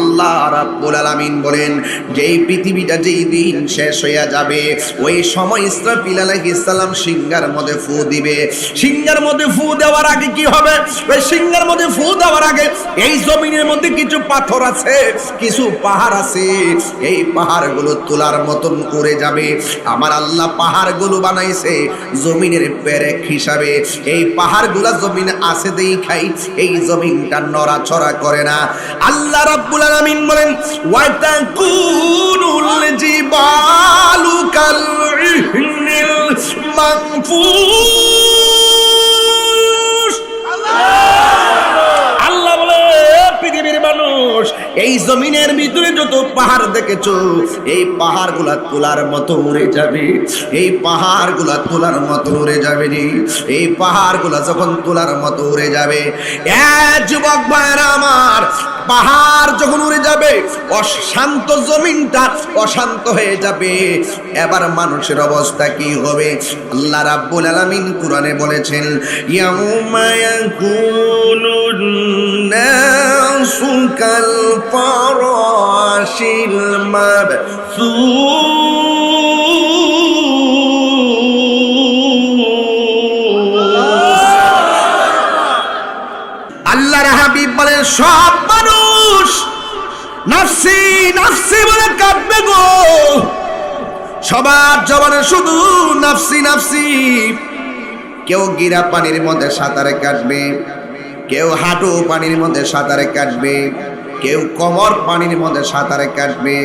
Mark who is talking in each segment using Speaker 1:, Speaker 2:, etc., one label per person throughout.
Speaker 1: আল্লাহ রাব্বুল আলামিন বলেন যেই পৃথিবীটা যেই দিন শেষ হয়ে যাবে ওই সময় ইসরাফিল আলাইহিস সালাম সিংহার মধ্যে ফু দিবে। সিংহার মধ্যে ফু দেওয়ার আগে কি হবে? ওই সিংহার মধ্যে ফু দেওয়ার আগে এই জমিনের মধ্যে কিছু পাথর আছে, কিছু পাহাড় আছে, এই পাহাড়গুলো তোলার মতন করে যাবে। আমার আল্লাহ পাহাড়গুলো বানাইছে জমিনের পেরেক হিসাবে। এই পাহাড়গুলো জমিন আছে দেখাই এই জমিনটা নড়াচড়া করে না। আল্লাহ রাব্বুল আলামিন বলেন ওয়া তাকুনুল জিবালু কাল ইহনিল মানফুস। আল্লাহ বলে পৃথিবীর মানুষ এই জমিনের ভিতরে যত পাহাড় দেখেছো এই পাহাড়গুলা তোলার মতো উড়ে যাবে। এই পাহাড়গুলা তোলার মতো উড়ে যাবে রে। এই পাহাড়গুলা যখন তোলার মতো উড়ে যাবে, যুবক ভাইরা আমার, পাহাড় যখন উড়ে যাবে অশান্ত জমিনটা অশান্ত হয়ে যাবে। এবার মানুষের অবস্থা কি হবে? আল্লাহ রাব্বুল আলামিন কোরআনে বলেছেন ইয়াউমা ইয়াকুনুন নাসু কাল ফারাশিল মাবসুস। আল্লাহর হাবিব বলেন সব মানুষ নাফসি নাফসি বলে কাঁদবে গো। সবার জবানে শুধু নাফসি নাফসি। কেউ গিরা পানির মধ্যে সাঁতারে কাটবে, কেউ হাঁটু পানির মধ্যে সাঁতারে কাটবে, কেউ কোমর পানির মধ্যে সাঁতারে কাটবে।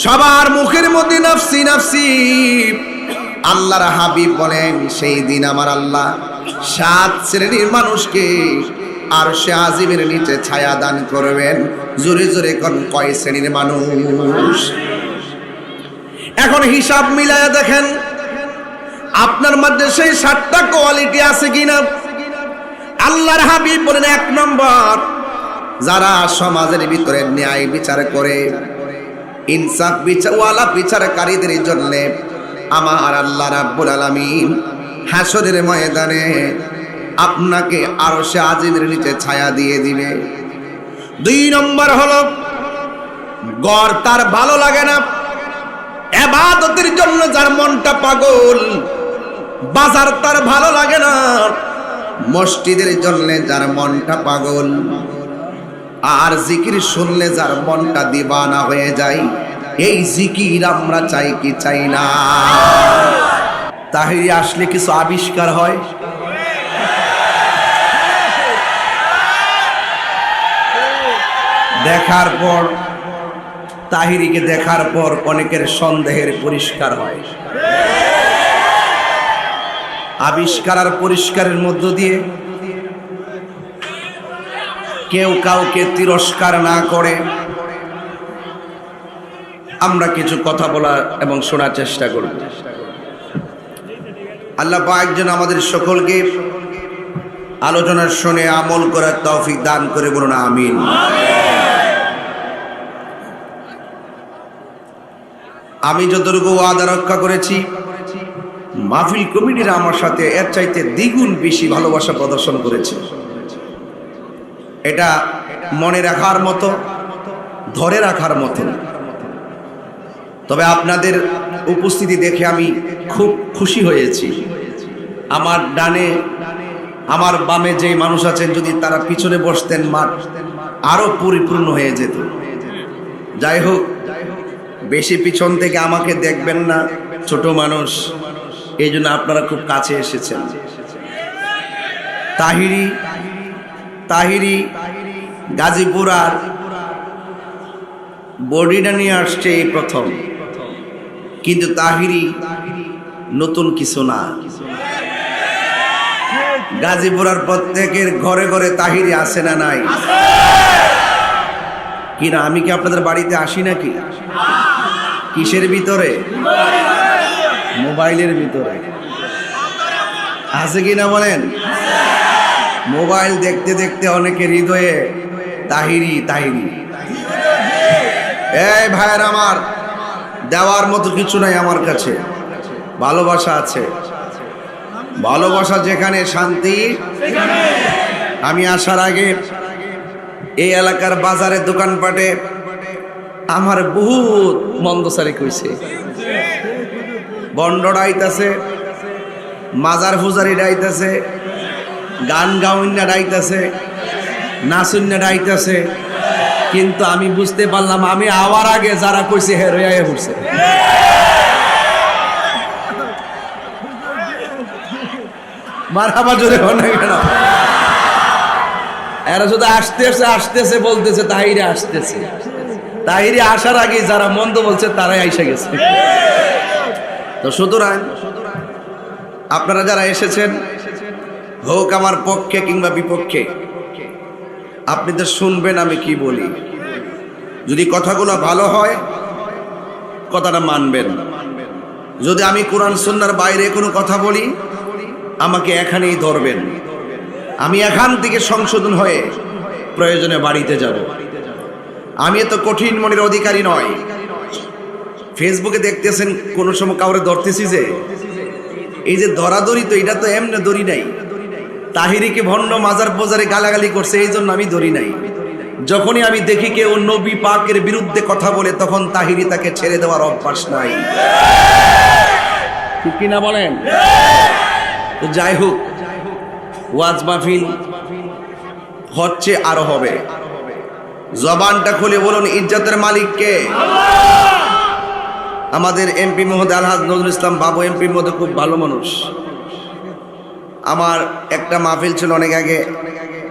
Speaker 1: সবার মুখের মধ্যে নাফসি নাফসি। আল্লাহর হাবিব বলেন সেই দিন আমার আল্লাহ 7 শ্রেণীর মানুষকে আরশে আজিমের নিচে ছায়া দান করবেন। জোরে জোরে কোন কয় শ্রেণীর মানুষ? এখন হিসাব মিলায়া দেখেন আপনার মধ্যে সেই 7টা কোয়ালিটি আছে কিনা। আল্লাহর হাবিব বলেন 1 নম্বর, যারা সমাজের ভিতরে ন্যায় বিচার করে, ইনসাফ বিচারওয়ালা বিচারকারীদের জন্য আমার আল্লাহ রাব্বুল আলামিন হাসরের ময়দানে আপনাকে আরশে আজিমের নিচে ছায়া দিয়ে দিবে। 2 নম্বর হলো ঘর তার ভালো লাগে না, ইবাদতের জন্য যার মনটা পাগল, বাজার তার ভালো লাগে না, মসজিদের জন্য যার মনটা পাগল, আর জিকির শুনলে যার মনটা দিবানা হয়ে যায়, এই জিকির আমরা চাই কি চাই না? তাহিরি আসলে কিছু আবিষ্কার হয়। দেখার পর তাহিরিকে দেখার পর অনেকের সন্দেহের পরিষ্কার হয়। আবিষ্কার আর পরিষ্কারের মধ্য দিয়ে কেউ কাউকে তিরস্কার না করে আমরা কিছু কথা বলা এবং শোনার চেষ্টা করব। আল্লাহ পাক যেন আমাদের সকলকে আলোচনা শুনে আমল করার তৌফিক দান করে, বলুন আমিন। আমি যতটুকু ওয়াদা রক্ষা করেছি মাহফিল কমিটিরা আমার সাথে এর চাইতে দ্বিগুণ বেশি ভালোবাসা প্রদর্শন করেছে। এটা মনে রাখার মতো, ধরে রাখার মতো। তবে আপনাদের উপস্থিতি দেখে আমি খুব খুশি হয়েছি। আমার ডানে আমার বামে যে মানুষ আছেন যদি তারা পিছনে বসতেন মাঠ আরো পরিপূর্ণ হয়ে যেত। যাই হোক, বেশি পিছন থেকে আমাকে দেখবেন না, ছোট মানুষ, এই জন্য আপনারা খুব কাছে এসেছেন। তাহিরি গাজীপুর আর বডিটা নিয়ে আসছে এই প্রথম, কিন্তু তাহিরি নতুন কিছু না। গাজীপুর আর প্রত্যেকের ঘরে ঘরে তাহিরি আছে না নাই? কিনা আমি কি আপনাদের বাড়িতে আসি নাকি? কিসের ভিতরে? মোবাইলের ভিতরে আছে কিনা বলেন? মোবাইল দেখতে দেখতে অনেকের হৃদয়ে তাহিরি তাহিরি। এই ভাইয়ের আমার, দেওয়ার মতো কিছু নাই আমার কাছে, ভালোবাসা আছে। ভালোবাসা যেখানে শান্তি। আমি আসার আগে এই এলাকার বাজারে দোকানপাটে আমার বহুত মন্দসারি কইছে, বন্ড ডাইতাছে, মাজার ফুজারি ডাইতাছে, গান গাউন্না ডাইতাছে, নাচুন্না ডাইতাছে, কিন্তু আমি বুঝতে পারলাম আমি আওয়ার আগে যারা কইছে হে রয়ে পড়ছে। মারহাবা জোরে হনে কেন? এরা শুধু আসতেছে বলতেছে তাহিরে আসতেছে, তাহিরে আসার আগে যারা মন্দ বলছে তারাই আইসা গেছে। তো সুতরাং আপনারা যারা এসেছেন, হোক আমার পক্ষে কিংবা বিপক্ষে, আপনি তো শুনবেন আমি কি বলি। যদি কথাগুলো ভালো হয় কথাটা মানবেন, যদি আমি কোরআন সুন্নাহর বাইরে কোনো কথা বলি আমাকে এখানেই ধরবেন, আমি এখান থেকে সংশোধন হয়ে প্রয়োজনে বাড়িতে যাব। আমি এত কঠিন মনের অধিকারী নয়। ফেসবুকে দেখতেছেন কোন সময় কাউরে ধরতেছি, যে এই যে ধরাধরি, তো এটা তো এমনি ধরি নাই। তাহিরিকে ভণ্ড মাজার বাজারে গালাগালি করছে এই জন্য আমি ধরি নাই। যখনই আমি দেখি কেউ নবী পাকের বিরুদ্ধে কথা বলে তখন তাহিরি তাকে ছেড়ে দেওয়ার অভ্যাস নাই, ঠিক কিনা বলেন? তো যাই হোক, ওয়াজ মাহফিল হচ্ছে, আরো হবে। জবানটা খুলে বলুন ইজ্জতের মালিক কে? আমাদের এমপি মহোদয় আলহাজ নজরুল ইসলাম বাবু, এমপি মহোদয় খুব ভালো মানুষ। আমার একটা মাহফিল ছিল অনেক আগে,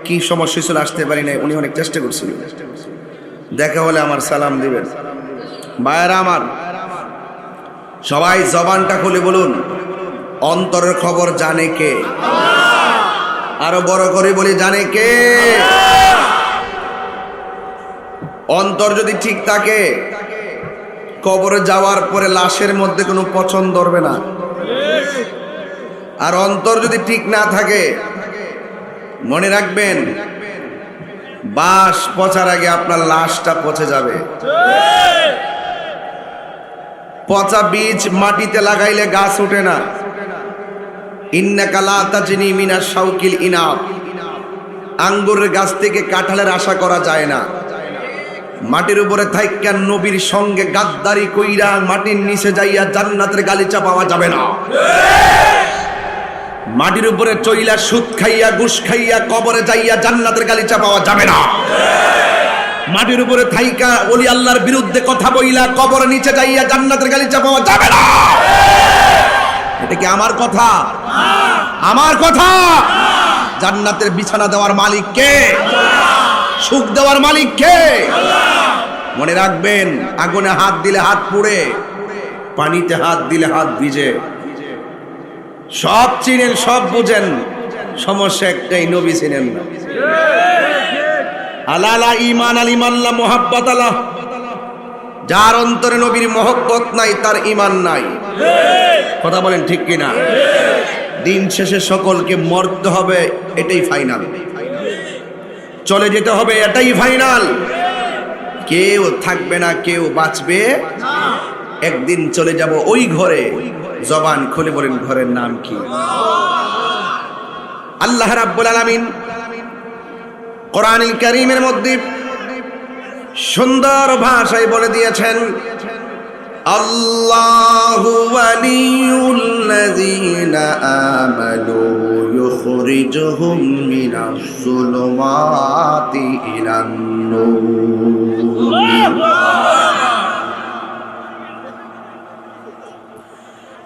Speaker 1: কি সমস্যা ছিল আসতে পারি নাই, উনি অনেক চেষ্টা করছিলেন। দেখা হলে আমার সালাম দিবেন। ভাইয়েরা আমার, সবাই জবানটা খুলে বলুন অন্তরের খবর জানে কে? আরো বড় করে বলি, জানে কে? অন্তর যদি ঠিক থাকে কবরে যাওয়ার পরে লাশের মধ্যে কোনো পছন্দ ধরবে না। আর অন্তর যদি ঠিক না থাকে মনে রাখবেন বাঁশ পচার আগে আপনার লাশটা পচে যাবে। পচা বীজ মাটিতে লাগাইলে গাছ ওঠে না। ইন্নাকা লা তাজনি মিনাশ শাউকিল ইনাব, আঙ্গুরের গাছ থেকে কাঁঠালের আশা করা যায় না। মাটির উপরে থাইকা নবীর সঙ্গে গাদ্দারি কইরা মাটির নিচে যাইয়া জান্নাতের গালিচা পাওয়া যাবে না। মাটির উপরে চইলা সুদ খাইয়া ঘুষ খাইয়া কবরে যাইয়া জান্নাতের গালিচা পাওয়া যাবে না। মাটির উপরে থাইকা ওলি আল্লাহর বিরুদ্ধে কথা বইলা কবরে নিচে যাইয়া জান্নাতের গালিচা পাওয়া যাবে না। এটা কি আমার কথা? আমার কথা। জান্নাতের বিছানা দেওয়ার মালিক কে? সুখ দেওয়ার মালিক কে? মনে রাখবেন, আগুনে হাত দিলে হাত পুড়ে, পানিতে হাত দিলে হাত ভিজে। সব চিনেন, সব বুঝেন, সমস্যা একটাই, নবী চিনেন না। আলালা ঈমান আল ঈমাল্লাহ মুহাব্বত আল্লাহ, যার অন্তরে নবীর মহব্বত নাই তার ঈমান নাই। কথা বলেন ঠিক কিনা? দিন শেষে সকলকে মরতে হবে, এটাই ফাইনাল। চলে যেতে হবে, এটাই ফাইনাল। কেউ থাকবে না, কেউ বাঁচবে একদিন চলে যাব ওই ঘরে। জবান খুলে বলেন ঘরের নাম কি? আল্লাহ রাব্বুল আলামিন কোরআনুল কারীমের মধ্যে সুন্দর ভাষায় বলে দিয়েছেন, আল্লাহু ওয়ালিয়ুল্লাযীনা আমানু ইউখরিজুহুম মিনাজ যুলুমাতি ইলান নূর।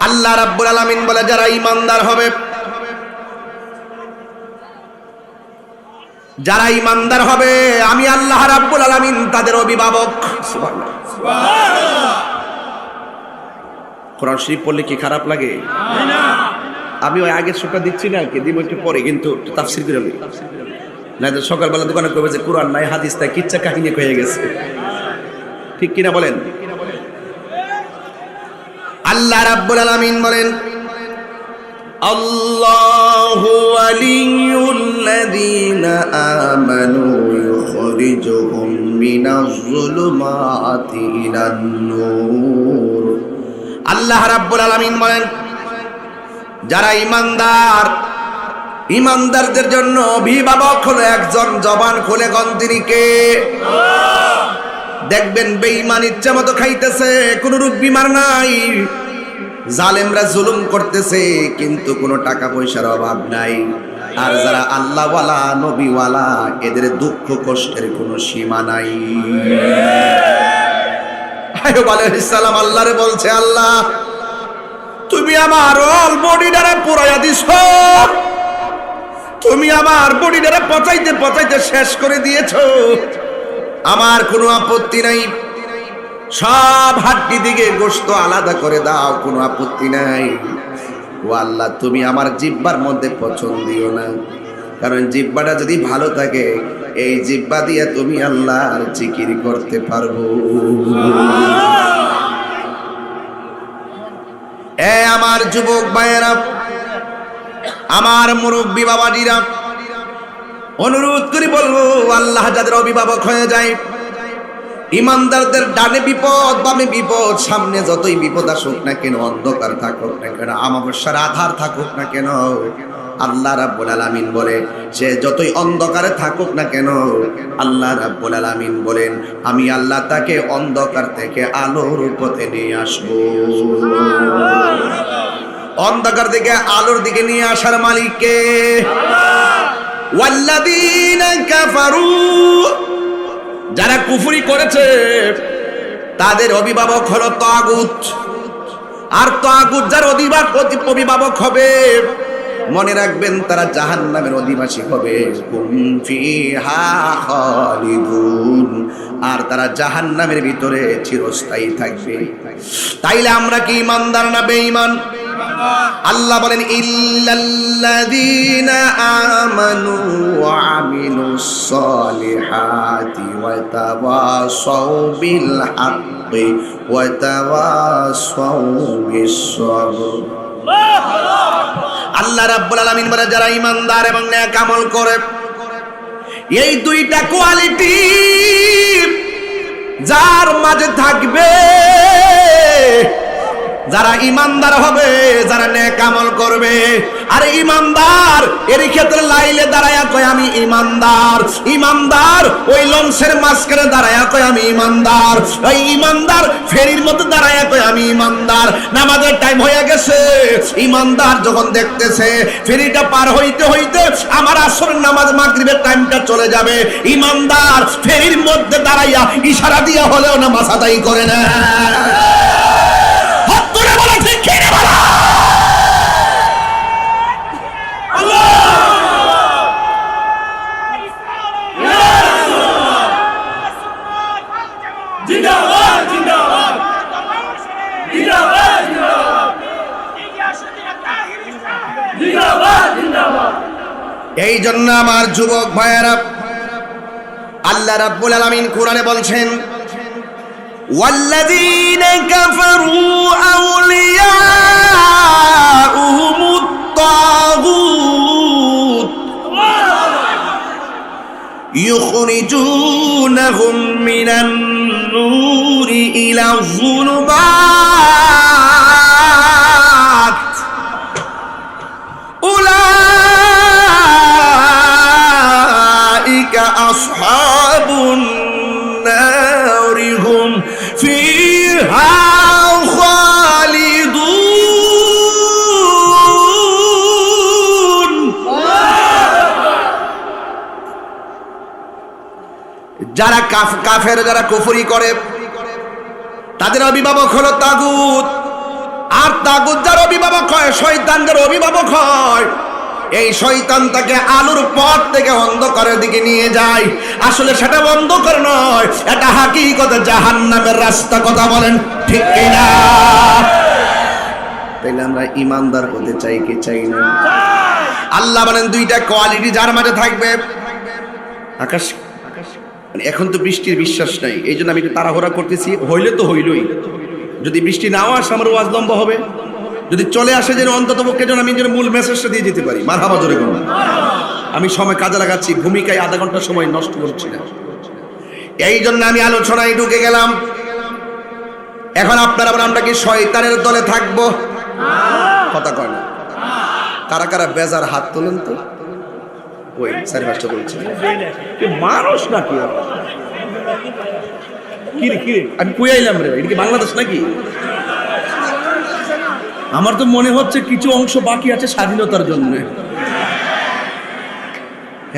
Speaker 1: আল্লাহ রাব্বুল আলামিন বলে, যারা ঈমানদার হবে, যারা ঈমানদার হবে আমি আল্লাহ রাব্বুল আলামিন তাদের অভিভাবক। সুবহানাল্লাহ। কোরআন শরীফ পড়লে কি খারাপ লাগে? আমি ওই আগের সুরটা দিচ্ছি না, কি দিব একটু পরে, কিন্তু তাফসীর করে নিই, না তো সকালবেলা দোকানে কইবে যে কোরআন নাই, হাদিস নাই, কিচ্ছা কাহিনী হয়ে গেছে। ঠিক কিনা বলেন? আল্লাহ রাব্বুল আলামিন বলেন, আল্লাহু ওয়ালিয়ুল্লাযীনা আমানু ইউখরিজুহুম মিনাজ যুলুমাতি ইলান নূর। আল্লাহ রাব্বুল আলামিন বলেন, যারা ঈমানদার ইমানদারদের জন্য অভিভাবক হলো একজন, জবান খুলে গণ তিনি কে? দেখবেন বেঈমান ইচ্ছা মতো খাইতেছে, কোন রূপ বিমার নাই, জালেমরা জুলুম করতেছে কিন্তু কোনো টাকা পয়সার অভাব নাই। আর যারা আল্লাহওয়ালা নবীওয়ালা এদের দুঃখ কষ্টের কোনো সীমা নাই। আইয়ুব আলাইহিস সালাম আল্লাহরে বলছে, আল্লাহ তুমি আমার অল বডিটারে পুরাইয়া দিছো, তুমি আমার বডিটারে পচাইতে পচাইতে শেষ করে দিয়েছো, আমার কোনো আপত্তি নাই, সব হাড্ডি দিকে গোশত আলাদা করে দাও, কোনো আপত্তি নাই। ও আল্লাহ তুমি আমার জিহ্বার মধ্যে পছন্দ দিও না, কারণ জিহ্বাটা যদি ভালো থাকে এই জিহ্বা দিয়ে তুমি আল্লাহর জিকির করতে পারবো। এ আমার যুবক ভাইয়েরা, আমার মুরব্বী বাবাজিরা, অনুরোধ করে বলবো, আল্লাহ যাদের অভিভাবক হয়ে যায়, ইমানদারদের ডানে বিপদ বামে বিপদ, সামনে যতই বিপদ আসুক না কেন, অন্ধকার থাকুক না কেন, আমাবস্যার আধার থাকুক না কেন, আল্লাহ রাব্বুল আলামিন বলে সে যতই অন্ধকারে থাকুক না কেন, আল্লাহ রাব্বুল আলামিন বলেন আমি আল্লাহ তাকে অন্ধকার থেকে আলোর পথে নিয়ে আসবো। অন্ধকার থেকে আলোর দিকে নিয়ে আসার মালিক কে? ওয়াল্লাযীনা কাফারু, যারা কুফরি করেছে তাদের অভিভাবক হলো তাগুত, আর তাগুত যার অভিভাবক হবে মনে রাখবেন তারা জাহান্নামের অধিবাসী হবে, হুম ফিহা খালিদুন, আর তারা জাহান্নামের ভিতরে চিরস্থায়ী থাকবে। তাইলে আমরা কি ইমানদার না বেঈমান? আল্লাহ বলেন ইল্লাল্লাযীনা আমানু ওয়া আমিলুস সলিহাতি ওয়া তাওয়াসাউ বিল হাক্কি ওয়া তাওয়াসাউ বিস সবর। আল্লাহ রাব্বুল আলামিন বলে যারা ইমানদার এবং নেক আমল করে, এই দুইটা কোয়ালিটি যার মাঝে থাকবে, যারা ইমানদার হবে, যারা নেক আমল করবে। আর ইমানদার এর ক্ষেত্রে লাইলে দাঁড়ায়া কয় আমি ইমানদার, ইমানদার ওই লঞ্চের মাঝখানে দাঁড়ায়া কয় আমি ইমানদার, ওই ইমানদার ফেরির মধ্যে দাঁড়ায়া কয় আমি ইমানদার। নামাজের টাইম হয়ে গেছে, ইমানদার যখন দেখতেছে ফেরিটা পার হইতে হইতে আমার আসরের নামাজ মাগরিবের টাইমটা চলে যাবে, ইমানদার ফেরির মধ্যে দাঁড়াইয়া ইশারা দিয়া হলেও নামাজ আদায় করে না। এই জন্য আমার যুবক ভাইয়েরা, আল্লাহ রাব্বুল আলামিন কোরআনে বলছেন ওয়াল্লাযীনা কাফারু আউলিয়াউহুমুত তাগুত ইউখরিজুনাহুম মিনান নূরি ইলা যুলুমাত উলাইকা আসহাবুন নারি হুম ফিহা খালিদুন। যারা কাফের, যারা কুফরি করে তাদের অভিভাবক হলো তাগুত, আর তাগুত যার অভিভাবক হয়, শয়তান যার অভিভাবক হয়, এই শয়তান তাকে আলোর পথ থেকে অন্ধকারের দিকে নিয়ে যায়। আসলে সেটা অন্ধকার নয়, এটা হাকিকত জাহান্নামের রাস্তা। কথা বলেন ঠিক কিনা? তাইলে আমরা ইমানদার হতে চাই কি চাই না? আল্লাহ বলেন দুইটা কোয়ালিটি যার মাঝে থাকবে। আকাশ এখন তো বৃষ্টির বিশ্বাস নাই, এই জন্য আমি একটু তাড়াহুড়া করতেছি, হইলে তো হইলই। যদি বৃষ্টি নাও আসে আমার ওয়াজ লম্বা হবে, যদি চলে আসে যেন অন্তত পক্ষে যেন আমি যেন মূল মেসেজটা দিয়ে যেতে পারি। মারহাবা জোরে বলুন। আমি সময় কাজে লাগাচ্ছি, ভূমিকায় আধা ঘন্টা সময় নষ্ট করছি না, এই জন্য আমি আলোচনায় ঢুকে গেলাম। এখন আপনারা বলেন আমরা কি শয়তানের দলে থাকবো? কথা কয় না। কারা কারা বেজার হাত তোলেন তো। ওই 5:30 বলছে মানুষ নাকি কি রে কি রে আমি কই আইলাম রে, এটা কি বাংলাদেশ নাকি? আমার তো মনে হচ্ছে কিছু অংশ বাকি আছে স্বাধীনতার জন্য।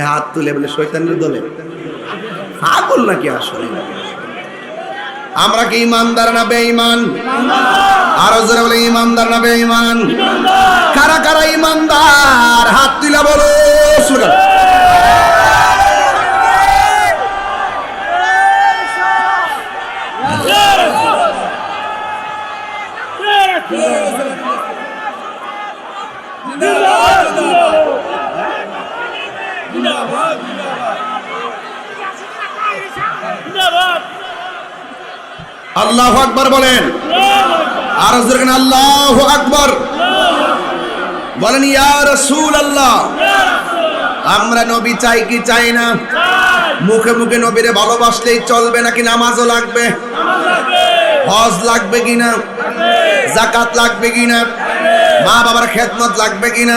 Speaker 1: হাত তুলে বলে শয়তানের দলে পাগল নাকি আসলে? আমরা কি ইমানদার না বেঈমান? আরো জোরে বলে ইমানদার না বেঈমান? কারা কারা ইমানদার হাত তুলে বলো সুবহান। আল্লাহু আকবার বলেন, আর জোরে আল্লাহু আকবার বলেন। ইয়া রাসূলুল্লাহ, আমরা নবী চাই কি চাই না? মুখে মুখে নবীরে ভালোবাসলেই চলবে নাকি নামাজও লাগবে? হজ লাগবে কিনা? যাকাত লাগবে কিনা? মা বাবার খেদমত লাগবে কিনা?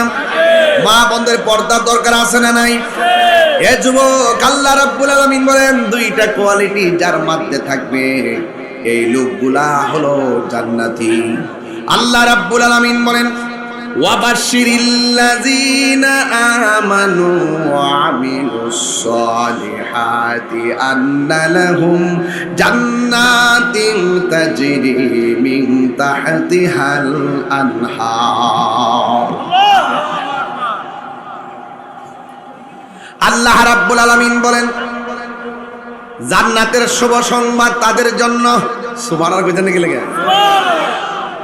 Speaker 1: মা বোনদের পর্দার দরকার আছে না নাই? এ যুবক, আল্লাহ রাব্বুল আলামিন বলেন দুইটা কোয়ালিটি যার মধ্যে থাকবে এই লোকগুলা হলো জান্নাতি। আল্লাহ রাব্বুল আলামিন বলেন ওয়াবাশশিরিল্লাযীনা আমানু ওয়া আমিলুস সালিহাতি আন্না লাহুম জান্নাতিন তাজরি মিন তাহতিহাল আনহার। আল্লাহ রাব্বুল আলামিন বলেন জান্নাতের শুভ সংবাদ তাদের জন্য। সুবহানাল্লাহ কইতে নাকি লাগে?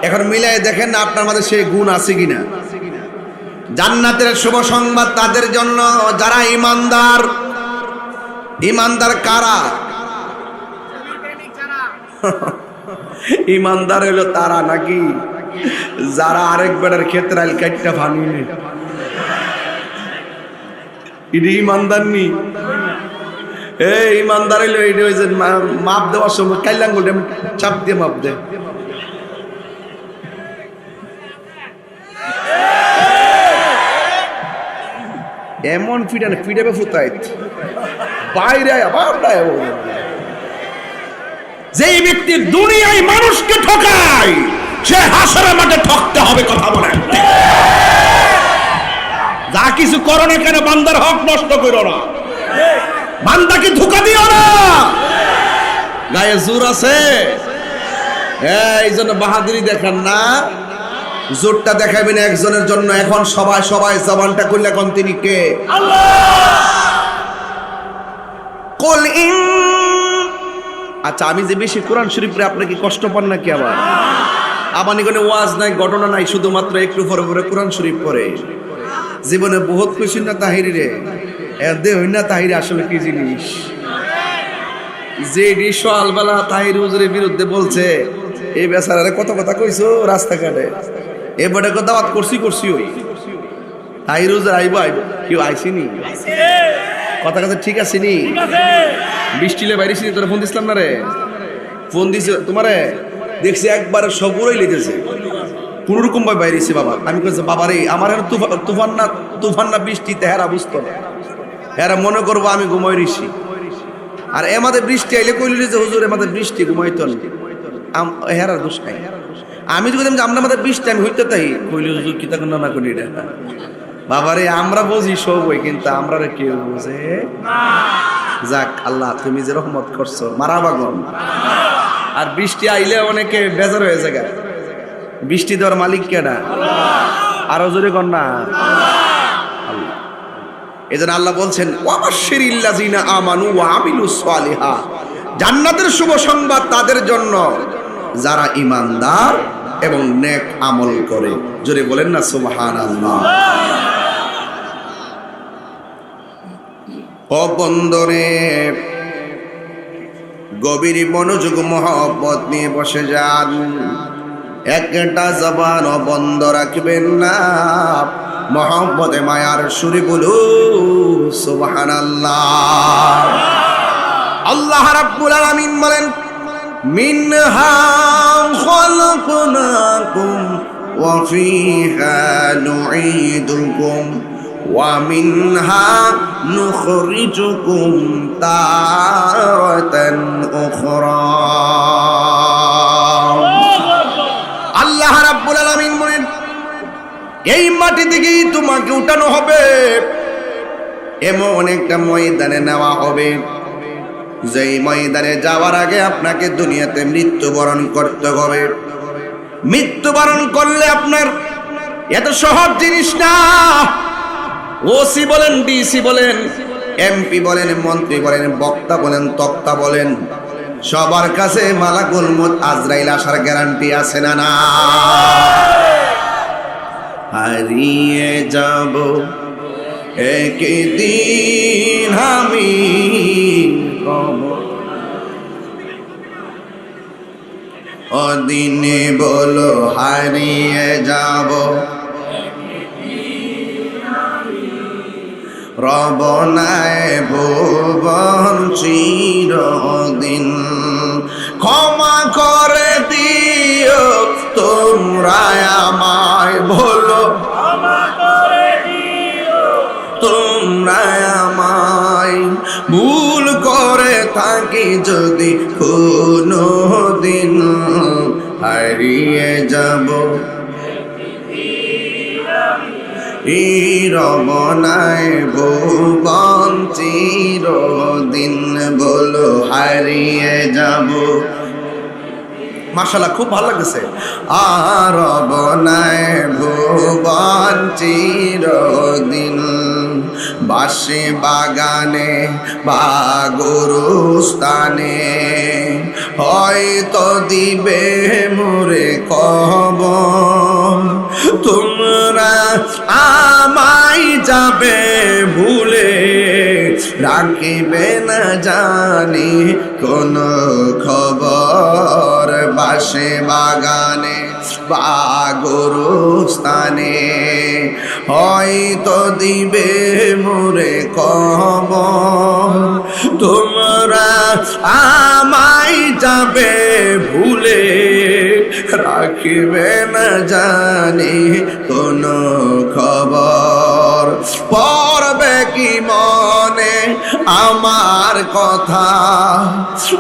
Speaker 1: এখন মিলাই দেখেন না আপনার মধ্যে সেই গুণ আছে কিনা। জান্নাতের শুভ সংবাদ তাদের জন্য যারা ঈমানদার। ঈমানদার কারা? ঈমানদার হলো তারা নাকি যারা আরেক বেড়ার ক্ষেত্রে আইল কাটটা ফানি নেই, এটা ঈমানদার নি। এই ঈমানদার হইলো এটা ওই যে মাপ দেওয়ার সময় কাইলাঙ্গুলটা চাপ দিয়ে মাপ দেয়। এমন ফিডাবে ফুতাইত বাইরে আবার যেই ব্যক্তি দুনিয়ায় মানুষকে ঠকায় সে হাসরের মাঠে ঠকতে হবে। কথা বলেন, যা কিছু করো না কেন বান্দার হক নষ্ট করো না, বান্দাকে ধোঁকা দিও না। গায়ে জোর আছে এই জন্য বাহাদুরি দেখান না, জোরটা দেখাবেন একজনের জন্য। এখন সবাই সবাই জবানটা করলে এখন তিনি কে? আল্লাহ। কুল ইন, আচ্ছা আমি যে বেশি কোরআন শরীফ পড়ে আপনি কি কষ্ট পান নাকি? আবার আবানি কোনো ওয়াজ নাই, ঘটনা নাই, শুধুমাত্র একটু পরে পরে কোরআন শরীফ পড়ে। জীবনে বহুত খুশি না তাহিরি রে এদে হই না তাহিরি আসলে কি জিনিস। যে সকালবেলা তাহির হুজুরের বিরুদ্ধে বলছে এই বেচারারে কত কথা কইছো রাস্তাঘাটে, এবারে দাওয়াত করছি ওই তাহির হুজুর আইব কেউ আইসিনি, কথা কথা ঠিক আছে নি? বৃষ্টিলে বাইরেছি তোরা ফোন দিছিলাম না রে? ফোন দিছে তোমারে দেখছি একবার সবুরই লেগেছে কোনোরকম ভাবে বাইরেছি বাবা। আমি কইছি বাবা রে আমার তুফান না বৃষ্টিতে হেরা বুঝতো না, হেরা মনে করবো আমি ঘুমাই রিছি। আর এমাদের বৃষ্টি আইলে কইলি যে হুজুর এমাদের বৃষ্টি ঘুমাইতো না, হেরার দোষ নাই। আমি যদি আমরা আমাদের বৃষ্টি আমি হইতে তাই কইলি হুজুর কি তখন না করি এটা বাবারে আমরা বুঝি সবই, কিন্তু আমরা কেউ বুঝে যাক। আল্লাহ তুমি যে রহমত করছো মারাবাগন। আর বৃষ্টি আইলে অনেকে বেজার হয়ে যায়, বৃষ্টি দেওয়ার মালিক কেনা? আরো জোরে কর না আল্লাহ। এজন্য আল্লাহ বলছেন ওয়াবাশশিরিল্লাযীনা আমানু ওয়া আমিলুস সালিহাত, জান্নাতের শুভ সংবাদ তাদের জন্য যারা ঈমানদার এবং নেক আমল করে। জোরে বলেন না সুবহানাল্লাহ। ও বন্দরে গভীর মনোযোগ মহব্বত নিয়ে বসে যান, একটা জবান বন্ধ রাখবেন না, মহব্বতে মায়ার সুরে বলু সুবহানাল্লাহ। আল্লাহ রাব্বুল আলামিন বলেন মিনহা খালাকনাকুম ওয়া ফিহা নুঈদুকুম ওয়া মিনহা নুখরিজুকুম তারাতান উখরা। আল্লাহ রাব্বুল আলামিন বলেন, এই মাটি থেকেই তোমাকে উঠানো হবে, এমন একটা ময়দানে নেওয়া হবে যেই ময়দানে যাওয়ার আগে আপনাকে দুনিয়াতে মৃত্যুবরণ করতে হবে। মৃত্যুবরণ করলে আপনার এত সহজ জিনিস না। ওসি বলেন, ডিসি বলেন, এমপি বলেন, মন্ত্রী বলেন, বক্তা বলেন, তক্তা বলেন, সবার কাছে মালাকুল মউত আজরাইল আসার গ্যারান্টি আছে না? না। হারিয়ে যাব একদিন আমি, অদিনে বলো হারিয়ে যাব, রবনায় ভুবন চিরদিন। ক্ষমা করে দিও তোমরা আমায়, বলো তোমরা আমায়, ভুল করে থাকি যদি কোনো দিন, হারিয়ে যাব এই রবনায় ভুবন চিরদিন, বলো হারিয়ে যাব। মাশাআল্লাহ, খুব ভালো লাগছে। আর রবনায় ভুবন চিরদিন, বাঁশি বাগানে বা গরুস্থানে হয়তো দিবে মোরে খবর, তোমরা আমায় যাবে ভুলে, রাখিবে না জানি কোন খবর। বাঁশি বাগানে বা গরুস্থানে হয়তো দিবে মোরে খবর, তোমরা আমায় যাবে ভুলে, রাখিবে না জানি কোন খবর। পড়বে কি মনে আমার কথা,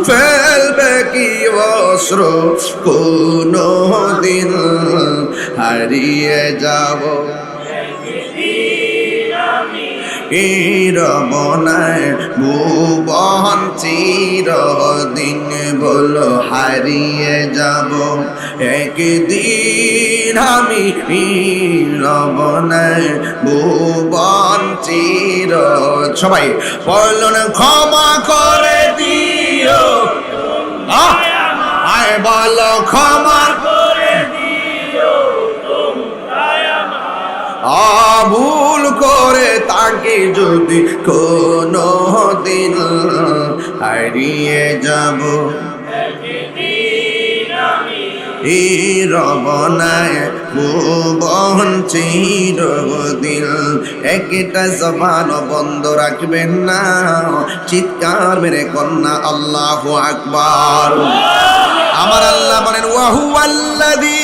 Speaker 1: ফেলবে কি অশ্রু কোনো দিন, হারিয়ে যাব এই রবনায় ভুবন চিরদিন, বলো হারিয়ে যাব একদিন আমি রবনায় ভুবন চির। সবাই বলুন, ক্ষমা করে দিও, আয় বলো ক্ষমা করে দিও, ভুল করে তাকে যদি কোনো দিন, হারিয়ে যাব এই রবনায় ভুবন চিরদিন। একটা জবান বন্ধ রাখবেন না, চিৎকার মেরে কন্যা আল্লাহু আকবার। আমার আল্লাহ বলেন, ওয়া হুয়াল্লাযী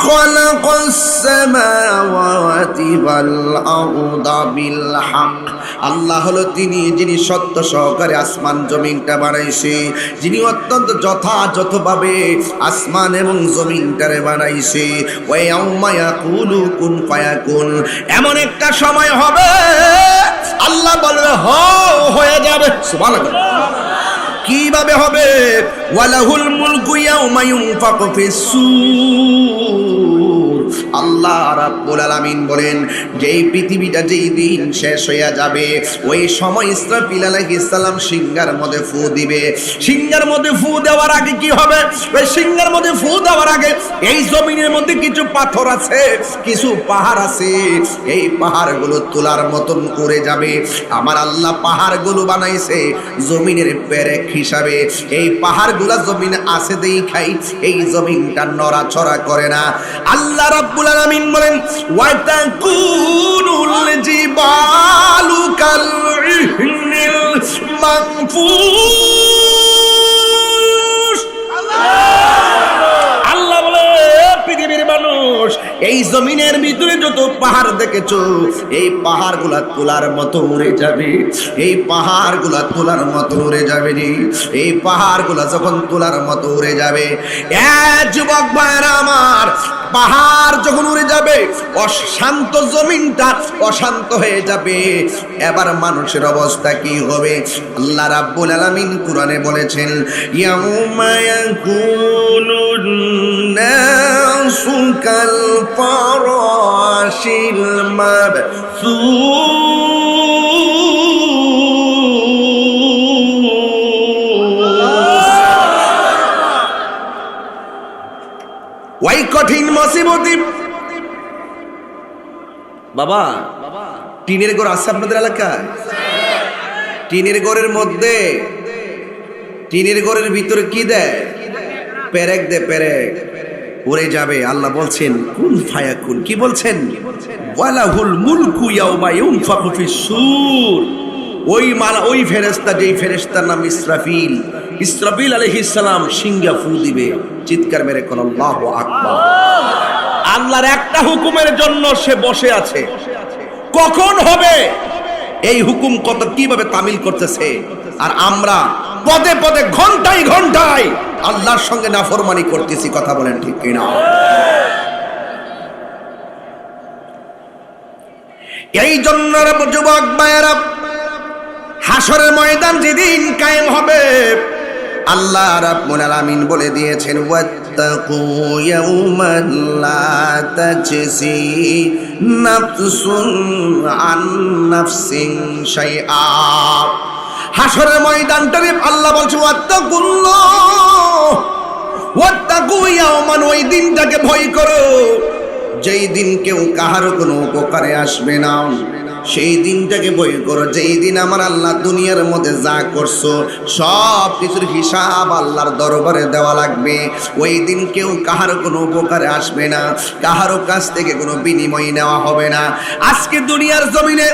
Speaker 1: খালাকাস সামাওয়াতি ওয়াল আরদা বিল হক। আল্লাহ হলো তিনি যিনি সত্য সহকারে আসমান জমিনটা বানাইছে, যিনি অত্যন্ত যথাযথভাবে আসমান এবং জমিনটারে বানাইছে। ওয়া ইয়াউমা ইয়াকুলু কুন ফায়াকুন, এমন একটা সময় হবে আল্লাহ বলবে হয়ে যাবে। সুবহানাল্লাহ। কিভাবে হবে? ওয়ালাহুল মুলকু ইয়াউমা ইউনফাকু ফিস-সূর। আল্লাহ রাব্বুল আলামিন বলেন, যেই পৃথিবীটা যেই দিন শেষ হইয়া যাবে, ওই সময় ইসরাফিল আলাইহিস সালাম সিংহার মধ্যে ফু দিবে। সিংহার মধ্যে ফু দেওয়ার আগে কি হবে? ওই সিংহার মধ্যে ফু দেওয়ার আগে এই জমিনের মধ্যে কিছু পাথর আছে, কিছু পাহাড় আছে, এই পাহাড়গুলো তোলার মতন করে যাবে। আমার আল্লাহ পাহাড়গুলো বানাইছে জমিনের পেরেক হিসাবে। এই পাহাড়গুলা জমিনে আছে দেখাই এই জমিনটা নড়াচড়া করে না। আল্লাহ রাব্বুল আলামিন বলেন, ওয়া তাকুনুল জিবালু কাল-ইহনিল মানফুশ। আল্লাহ বলে, পৃথিবীর মানুষ, এই জমিনের ভিতরে যত পাহাড় দেখেছো, এই পাহাড়গুলা তোলার মতো উড়ে যাবে, এই পাহাড়গুলা তোলার মতো উড়ে যাবে রে। এই পাহাড়গুলা যখন তোলার মতো উড়ে যাবে, যুবক ভাইরা আমার, পাহাড় যখন উড়ে যাবে, অশান্ত জমিনটা অশান্ত হয়ে যাবে। এবার মানুষের অবস্থা কি হবে? আল্লাহ রাব্বুল আলামিন কুরআনে বলেছেন, ইয়াউমা ইয়াকুনুন নাসু কাল ফারাশিল মাবসুস। ওই কঠিন মুসিবতে বাবা, টিনের ঘর আছে আপনাদের এলাকায়? টিনের ঘরের মধ্যে, টিনের ঘরের ভিতরে কি দেয়? পেরেক দেয়, পেরেক উড়ে যাবে। আল্লাহ বলছেন কুন ফায়াকুন, কি বলছেন? ওয়ালাহুল মুলকু ইয়াউমা ইউনফাখু ফিস সূর। ওই ফেরেশতা, যেই ফেরেশতার নাম ইসরাফিল, ইসরাফিল আলাইহিস সালাম সিংহা ফু দিবে। চিৎকার মেরে কোন আল্লাহু আকবার। আল্লাহর একটা হুকুমের জন্য সে বসে আছে, কখন হবে এই হুকুম কত কিভাবে তামিল করতেছে, আর আমরা পদে পদে ঘন্টায় ঘন্টায় আল্লাহর সঙ্গে নাফরমানি করতেছি। কথা বলেন ঠিক কিনা? এই জন্য যুবক ভাইয়েরা, হাসরের ময়দান যেদিন কায়েম হবে, আল্লাহ রাব্বুল আলামিন বলে দিয়েছেন, ওয়াত্তাকু ইয়াউমান লা তাজসি নাফসুন আন নাফসিন শাইআ। হাসরের ময়দানটারে আল্লাহ বলছে ওয়াত্তাকু ইয়াউমান, ওই দিনটাকে ভয় করো যেই দিন কেউ কাহারও কোনো উপকারে আসবে না। সেই দিনটাকে ভয় করো যেই দিন আমার আল্লাহ দুনিয়ার মধ্যে যা করছো সব কিছুর হিসাব আল্লাহর দরবারে দেওয়া লাগবে। ওই দিন কেউ কাহারও কোনো উপকারে আসবে না, কাহারও কাছ থেকে কোনো বিনিময় নেওয়া হবে না। আজকে দুনিয়ার জমিনে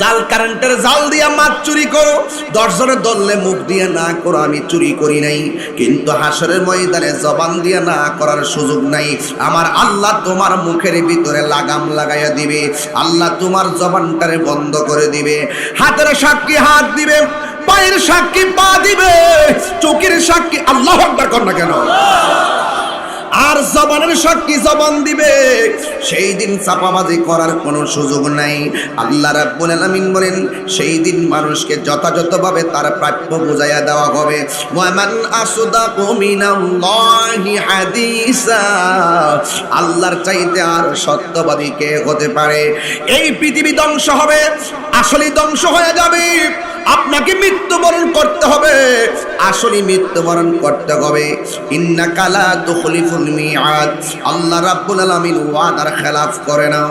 Speaker 1: জাল, কারেন্টের জাল দিয়া মাছ চুরি করো, 10 জনে ধরলে মুখ দিয়ে না করো আমি চুরি করি নাই, কিন্তু হাসরের ময়দানে জবান দিয়ে না করার সুযোগ নাই। আমার আল্লাহ তোমার মুখের ভিতরে লাগাম লাগাইয়া দিবে, আল্লাহ তোমার জবানটারে বন্ধ করে দিবে। হাতের সাক্ষী হাত দিবে, পায়ের সাক্ষী পা দিবে, চোখের সাক্ষী আল্লাহু আকবার কর না কেন, আর জবানের সাক্ষী জবান দিবে। সেই দিন চাপাবাজি করার কোনো সুযোগ নাই। আল্লাহ রাব্বুল আলামিন বলেন, সেই দিন মানুষকে যথাযথভাবে তার প্রাপ্য বুঝাইয়া দেওয়া হবে। ওয়ামান আসদাকু মিনাল্লাহি হাদিসা, আল্লাহর চাইতে আর সত্যবাদী কে হতে পারে? এই পৃথিবী ধ্বংস হবে, আসলে ধ্বংস হয়ে যাবে। আপনাকে মৃত্যুবরণ করতে হবে, আসলে মৃত্যুবরণ করতে হবে। ইন্নাকা লা তুখলিফুল মিআদ, আল্লাহ রাব্বুল আলামিন ওয়াদার খেলাফ করে না।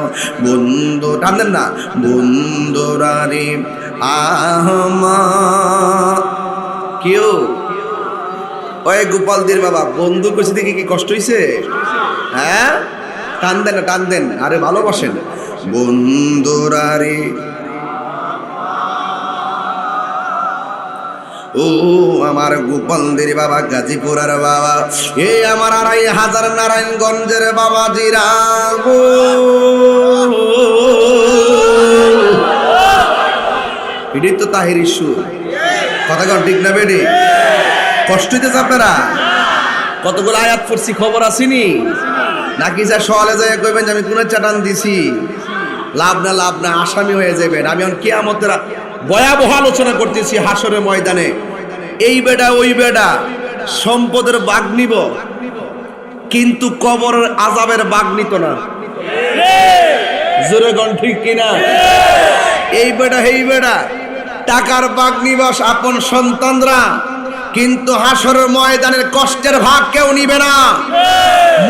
Speaker 1: বন্ধু টানেন না, বন্ধুরা রে আহমা কেউ ওই গোপালদের বাবা বন্ধু কইছে দেখি কি কষ্ট হইছে? হ্যাঁ, টান দেন না, টান দেন, আরে ভালোবাসেন। বন্ধুরা রে ও আমার গোপালদের বাবা, গাজীপুরের বাবা, এ আমার 2500 নারায়ণগঞ্জের বাবা জিরা গো, এটাই তো তাহির ইস্যু। কথা কন ঠিক না বেডি? কষ্ট হইতেছে আপনারা? কতগুলো আয়াত পড়ছি খবর আসেনি নাকি? যা সওয়ালে যায় কইবেন যে আমি কোন চাটান দিছি, লাভ না, লাভ না, আসামি হয়ে যাবেন। আমি এখন কিয়ামতের ভয়াবহ আলোচনা করতেছি। হাসরের ময়দানে এই বেডা ওই বেডা সম্পদের ভাগ নিব, কিন্তু কবরের আযাবের ভাগ নিত না। জোরে গণ ঠিক কিনা? এই বেডা এই বেডা টাকার ভাগ নিবাস আপন সন্তানরা, কিন্তু হাসরের ময়দানের কষ্টের ভাগ কেউ নিবে না,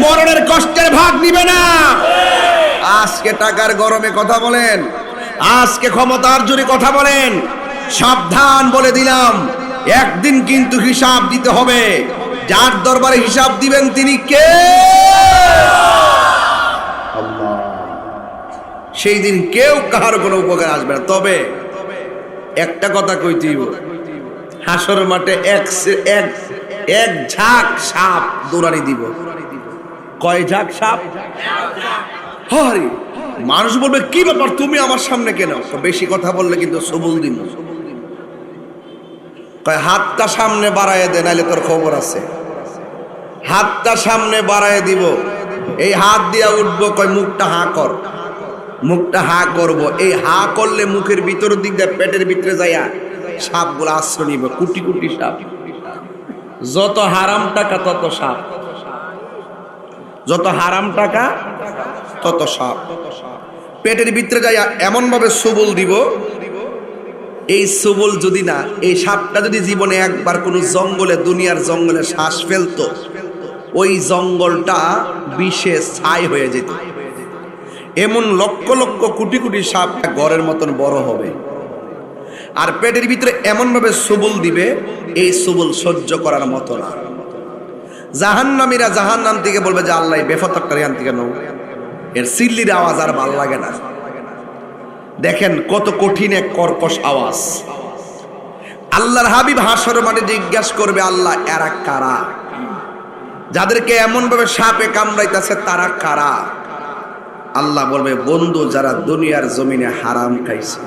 Speaker 1: মরণের কষ্টের ভাগ নিবে না। আজকে টাকার গরমে কথা বলেন, আজকে ক্ষমতার জোরে কথা বলেন, সাবধান বলে দিলাম, একদিন কিন্তু হিসাব দিতে হবে। যার দরবারে হিসাব দিবেন তিনি কে? আল্লাহ। সেই দিন কেউ কাহার কোনো উপকার আসবে না। তবে একটা কথা কইতেই, হাসরের মাঠে এক ঝাঁক সাপ দৌড়ানি দিব। কয় ঝাঁক সাপ? হরে মানুষ বলবে কি ব্যাপার তুমি আমার সামনে কেন? বেশি কথা বললে কিন্তু সবুল দিন। হাতটা সামনে বাড়ায় দে, নাইলে তোর খবর আছে। হাতটা সামনে বাড়ায় দিব, এই হাত দিয়া উঠবো। কয় মুখটা হা কর, মুখটা হা করব। এই হা করলে মুখের ভিতর দিক দিয়ে পেটের ভিতরে যাইয়া সাপগুলো আশ্রয় নিবে, কোটি কোটি সাপ। যত হারাম টাকা তত সাপ, যত হারাম টাকা তত সাপ। পেটের ভিতরে যাইয়া এমন ভাবে সবল দিব, এই সবল যদি না, এই সাপটা যদি জীবনে একবার কোনো জঙ্গলে, দুনিয়ার জঙ্গলে শ্বাস ফেলতো, ওই জঙ্গলটা বিষে ছাই হয়ে যেত। এমন লক্ষ লক্ষ কোটি কোটি সাপ ঘরের মতন বড় হবে। আর পেটের ভিতরে এমন ভাবে সবল দিবে, এই সবল সহ্য করার মতো না। জাহান্নামীরা জাহান্নাম থেকে বলবে যে আল্লাহ বেফাতরটা রেহান থেকে নাও, এর সিল্লির আওয়াজ আর ভাল লাগে না। দেখেন কত কঠিন এক কর্কশ আওয়াজ। আল্লাহর হাবিব হাসর মাঠে জিজ্ঞাসা করবে, আল্লাহ এরা কারা? যাদেরকে এমন ভাবে সাপে কামড়াইতেছে তারা কারা? আল্লাহ বলবে, বন্ধু যারা দুনিয়ার জমিনে হারাম খাইছে।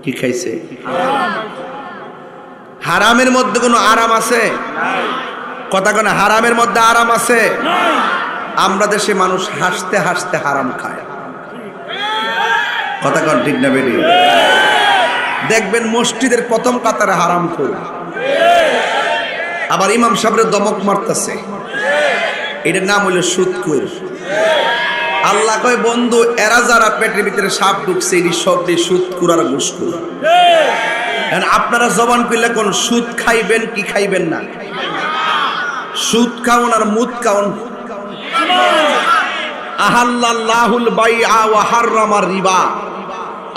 Speaker 1: কি খাইছে? হারামের মধ্যে কোনো আরাম আছে? কথা কোন হারামের মধ্যে আরাম আছে? আমরা দেশে মানুষ হাসতে হাসতে হারাম খায়। কথা কোন ঠিক না বেরিয়ে? দেখবেন মসজিদের প্রথম কাতারে হারাম খোর, আবার ইমাম সাহেবের দমক মারতেছে, এটার নাম হইল সুদখোর। আল্লাহ কয়, বন্ধু এরা যারা পেটের ভিতরে সাপ ঢুকছে, এই সব সুদখোর আর ঘুষখোর। আপনারা জবান পেলে কোন সুদ খাইবেন কি খাইবেন না? সুদ খাওন আর মুদ খাওন। আহাল্লাহুল বাইআ ওয়া হাররামা রিবা।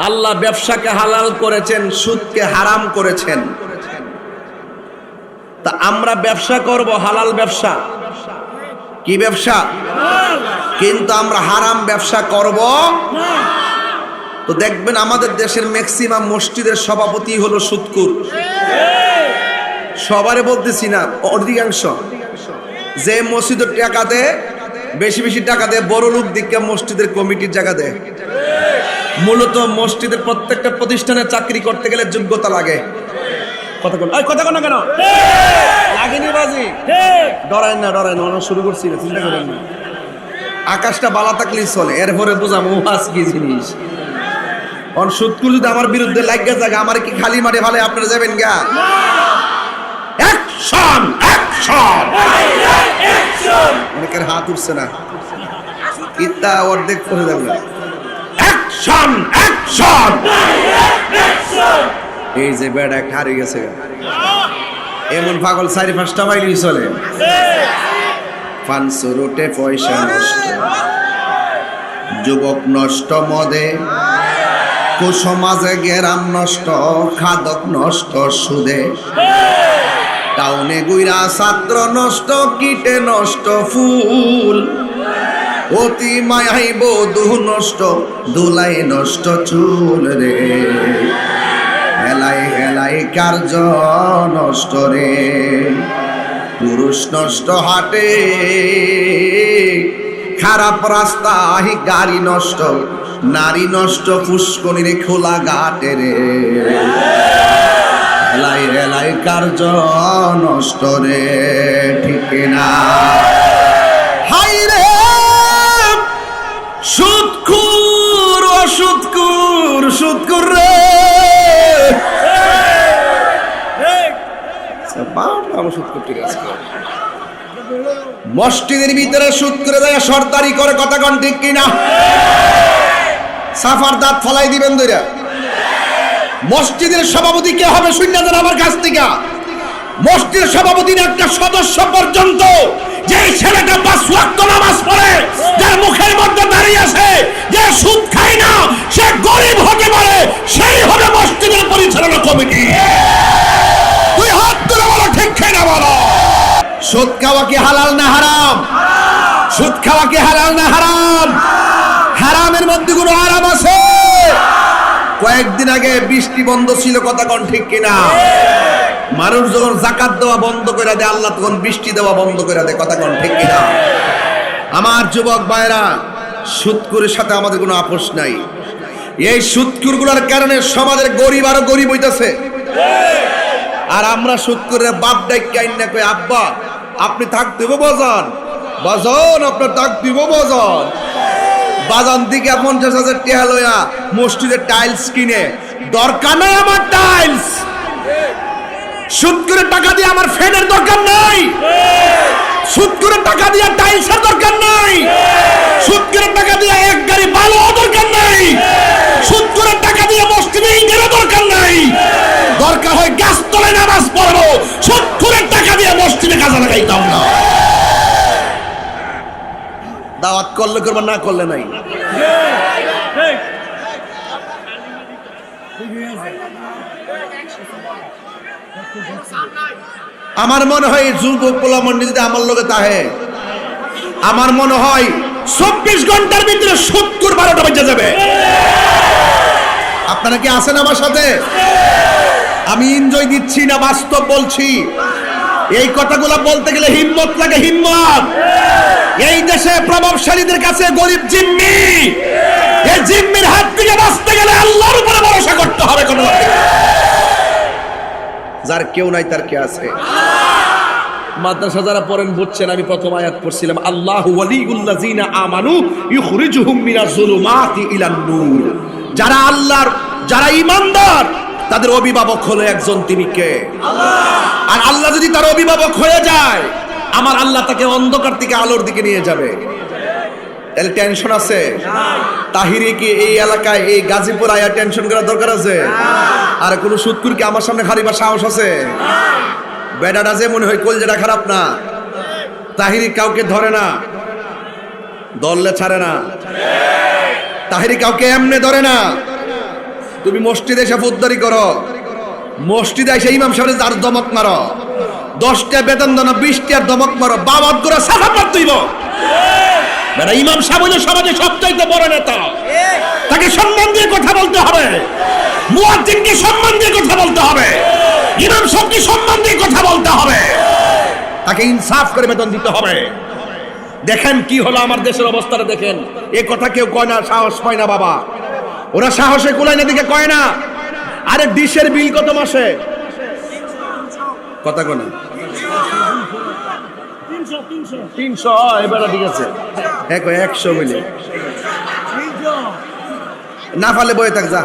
Speaker 1: আল্লাহ ব্যবসাকে হালাল করেছেন, সুদকে হারাম করেছেন। তা আমরা ব্যবসা করব হালাল ব্যবসা। কি ব্যবসা? কিন্তু আমরা হারাম ব্যবসা করব না। তো দেখবেন আমাদের দেশের ম্যাক্সিমাম মসজিদের সভাপতি হলো সুদখোর। সবারে বলতেছি না, অধিকাংশ। যে মসজিদের টাকা দেয়, বেশি বেশি টাকা দেয়, বড় লোক দিকে মসজিদের কমিটির জায়গা দেয়। মূলত মসজিদের প্রত্যেকটা প্রতিষ্ঠানে চাকরি করতে গেলে যোগ্যতা লাগে। কথা কোন কেন লাগেনি বাজি? ডরায় না, অনেক শুরু করছি না, চিন্তা করেন না। আকাশটা বালা থাকলেই চলে, এরপরে বোঝাবো আজ কি জিনিস। সুদখোর যদি আমার বিরুদ্ধে লাগিয়ে থাকে, আমার কি খালি মারে ভালে আপনারা যাবেন গা? Action action action. অনেকের হাত উঠছে না, ইত্তা অর্ধেক পড়ে যাবে। Action action action. এই যে ব্যাড একটা হারিয়ে গেছে, এমন পাগল ৪-৫টা বাইরেই চলে। ফানসু রুটে পয়সা নষ্ট, যুবক নষ্ট মদে, কুসমাজে গেরাম নষ্ট, খাদক নষ্ট সুদে, টাউনে গুইরা ছাত্র নষ্ট, কীটে নষ্ট ফুল, অতি মায়াই বধূ নষ্ট, দুলাই নষ্ট চুল রে, হেলাই হেলাই কার্য নষ্ট রে, পুরুষ নষ্ট হাটে, খারাপ রাস্তায় গাড়ি নষ্ট, নারী নষ্ট পুষ্করিণীর খোলা ঘাটে রে, হেলাই হেলাই কার্য নষ্ট রে। ঠিক না? হাই রে সুদখোর ও সুদখোর, সুদখোর রে। মসজিদের ভিতরে সুদ করে দেয়, সর্দারি করে। কথা কোন ঠিক কিনা? সাফার দাঁত ফলাই দিবেন দইরা। মসজিদের সভাপতি কে হবে শূন্য দেন আমার কাছ থেকে। মসজিদের সভাপতির একটা সদস্য পর্যন্ত, যে ছেলেটা ৫ ওয়াক্ত নামাজ পড়ে, যার মুখের মধ্যে দাঁড়িয়ে আছে, যে সুদ খায় না, সে গরিব হতে পারে, সেই হবে মসজিদের পরিচালনা কমিটি। তুই হাত তুলে বলো ঠিক কিনা বলো। সুদ খাওয়া কি হালাল না হারাম? সুদ খাওয়া কি হালাল না হারাম? হারামের মধ্যে কোনো আরাম আছে? কয়েকদিন আগে বৃষ্টি বন্ধ ছিল। কথা কোন ঠিক কিনা? মানুষ যখন যাকাত দেওয়া বন্ধ করে দেয়, আল্লাহ তখন বৃষ্টি দেওয়া বন্ধ করে দেয়। কথা কোন ঠিক কিনা? আমার যুবক ভাইরা, সুদখোরের সাথে আমাদের কোনো আপোষ নাই। এই সুদখোরগুলোর কারণে সমাজের গরিব আরো গরিব হইতাছে। আর আমরা সুদখোরের বাপ ডাইকা না কই আব্বা আপনি থাক দিব বাজান, বাজান আপনার থাক দিব বাজান, বাজান দিকে 50,000 টাকা লয়া মসজিদের টাইলস কিনে, দরকার নাই আমার টাইলস। সুদখোরের টাকা দিয়ে আমার ফ্যানের দরকার নাই, সুদখোরের টাকা দিয়ে টাইলসের দরকার নাই, সুদখোরের টাকা দিয়ে এক গাড়ি বালু দরকার নাই, সুদখোরের টাকা দিয়ে মসজিদে ইটের দরকার নাই। দরকার হয় গাছতলায় নামাজ পড়বো, সুদখোরের টাকা দিয়ে মসজিদে কাজে লাগাইতাম না। দাওয়াত করলে করবা, না করলে নাই। আমার মনে হয় যুব পোলামন্ডি যদি আমার লোকে তাহে, আমার মনে হয় 24 ঘন্টার ভিতরে 70-12টা বেজে যাবে। আপনারা কি আছেন আমার সাথে? আমি এনজয় দিচ্ছি না, বাস্তব বলছি। এই কথাগুলো বলতে গেলে হিম্মত লাগে, হিম্মত। এই দেশে প্রভাবশালীদের কাছে গরিব জিম্মি, এই জিম্মির হাত থেকে বাঁচতে গেলে আল্লাহর উপরে ভরসা করতে হবে। কোন যার কেউ নাই তার কে আছে? মাদ্রাসা যারা পড়েন বুঝছেন, আমি প্রথম আয়াত পড়ছিলাম, আল্লাহু ওয়ালিউল্লাযিনা আমানু ইখরিজুহুম মিনাজ যুলুমাতি ইলান নূর। যারা আল্লাহর, যারা ঈমানদার, তাদের অভিভাবক হলো একজন, তিনি কে? আল্লাহ। আর আল্লাহ যদি তার অভিভাবক হয়ে যায়, আমার আল্লাহ তাকে অন্ধকার থেকে আলোর দিকে নিয়ে যাবে। তাহলে টেনশন আছে? তাহিরি কি এই এলাকায়, এই গাজীপুর আয়া টেনশন করার দরকার আছে? আর কোন সুদখোর কি আমার সামনে খারিবার সাহস আছে? বেডাটা যে মনে হয় কলজেটা খারাপ না, তাহিরি কাউকে ধরে না, ধরলে ছাড়ে না। তাহিরি কাউকে এমনি ধরে না। তুমি মসজিদে এসে ফুদ্দারি করো, মসজিদে এসে ইমাম সাহেবের যার দমক মারো, 10টা বেতন দাও না, 20টার দমক মারো, বাবার গোড়া সাফা মারতে হইব। বেটা ইমাম সাহেব হলো সমাজে সবচাইতে বড় নেতা, তাকে সম্মান দিয়ে কথা বলতে হবে, মুয়াজ্জিনকে সম্মান দিয়ে কথা বলতে হবে, ইমাম সাহেবকে সম্মান দিয়ে কথা বলতে হবে, তাকে ইনসাফ করে বেতন দিতে হবে। দেখেন কি হলো আমার দেশের অবস্থাটা দেখেন। এই কথা কেউ কয় না, সাহস পায় না বাবা, ওরা সাহসে কুলায় না দিকে কয় না। আরে ডিশের বিল কত মাসে? কথা কয় না, 300। এবার ঠিক আছে, 100 মিলে না পারলে বয়ে থাক যা।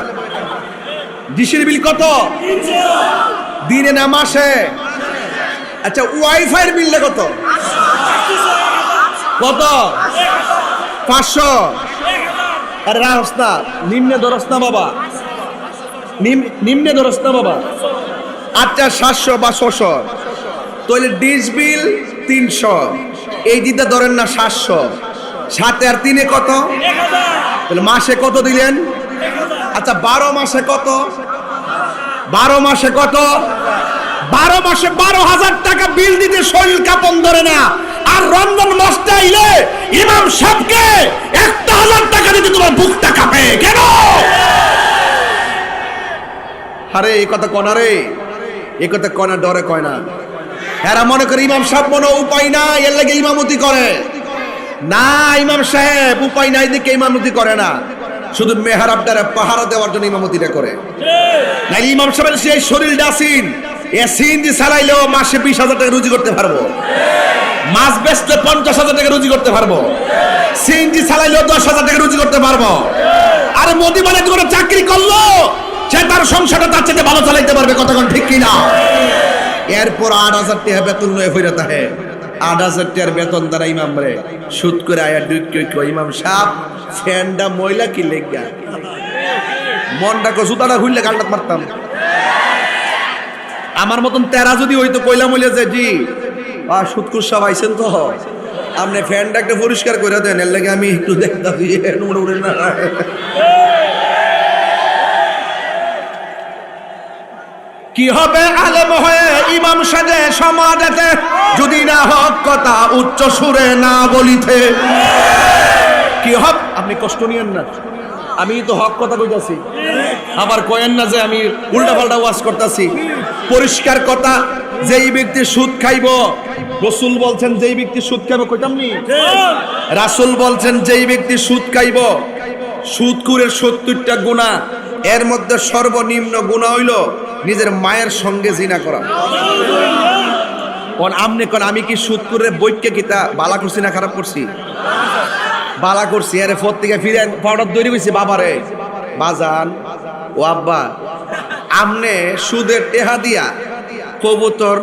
Speaker 1: ডিশের বিল কত? দিনে না মাসে? আচ্ছা ওয়াইফাই বিলটা কত? কত? 500। আরে রাহস না, নিম্নে ধরস না বাবা, নিম্নে ধরস না বাবা। আচ্ছা 700 বা 600, তাহলে ডিশ বিল 300, এই দিতে ধরেন না 700, 7 আর 3 কত? তাহলে মাসে কত দিলেন? আচ্ছা 12 মাসে কত? 12 মাসে কত? 12 মাসে 12,000 টাকা বিল দিতে শরীর কাঁপন ধরে না। আর রমজান মাসটা আইলে ইমাম সাহেবকে 1,000 টাকা দিতে তোমার বুকটা কাঁপে কেন? আরে এই কথা কনা রে, এই কথা কনা ডরে কয় না। এরা মনে করে ইমাম সাহেব মনে উপায় না, এর লাগে ইমামতি করে না। ইমাম সাহেব উপায় নাই দিকে ইমামতি করে না, শুধু মেহরাবটারে পাহারা দেওয়ার জন্য ইমামতিটা করে। না ইমাম সাহেবের সেই শরীর ডাসিন, এ সিএনজি চালাইলেও মাসে 20,000 টাকা রুজি করতে পারবো, মাছ বেচলে 50,000 টাকা রুজি করতে পারবো, সিএনজি চালাইলেও 10,000 টাকা রুজি করতে পারবো। আরে মোদি মানে কোনো চাকরি করলো, সে তার সংসারটা তার চেয়ে ভালো চালাইতে পারবে। কতক্ষণ ঠিক কিনা? এরপর 8,000 টাকা বেতন লয়ে হইরা তাহে, 8,000 টাকার বেতন দ্বারা ইমাম রে সুদ করে আয়া দুই ইমাম সাহেব ফ্যানটা ময়লা কি লেগা মনটা কসুতাটা খুললে গালটা মারতাম। আমার মতন তেরা যদি হইতো কইলা মইলা যে জি সুদকুর সব আইছেন তো আপনি ফ্যানটা একটা পরিষ্কার করে দেন, এর লাগে আমি একটু দেখতাছি উড়ে না। কি হবে আলেম হয়ে ইমাম সাজে সমাজেতে, যদি না হক কথা উচ্চ সুরে না বলিতে। কি হক? আপনি কষ্ট নিয়েন না, আমি তো হক কথা কইতাছি। আবার কয়েন না যে আমি উল্টাপাল্টা ওয়াজ করতেছি। পরিষ্কার কথা, যেই ব্যক্তি সুদ খাইব, রাসূল বলছেন যেই ব্যক্তি সুদ খাইব, কইতাম নি রাসূল বলছেন যেই ব্যক্তি সুদ খাইব, সুদখোরের 70টা গুনাহ, এর মধ্যে সর্বনিম্ন গুনাহ হইল নিজের মায়ের সঙ্গে জিনা করা। কোন আমনে কোন আমি কি সুদখোরের বইকে কিতা বালা করছি না খারাপ করছি? বালা করছি। আরে ফোর থেকে ফিরে পাউডার তৈরি হইছে বাবারে, বাজান ও আব্বা, আমনে সুদের টেহা দিয়া কবুতর,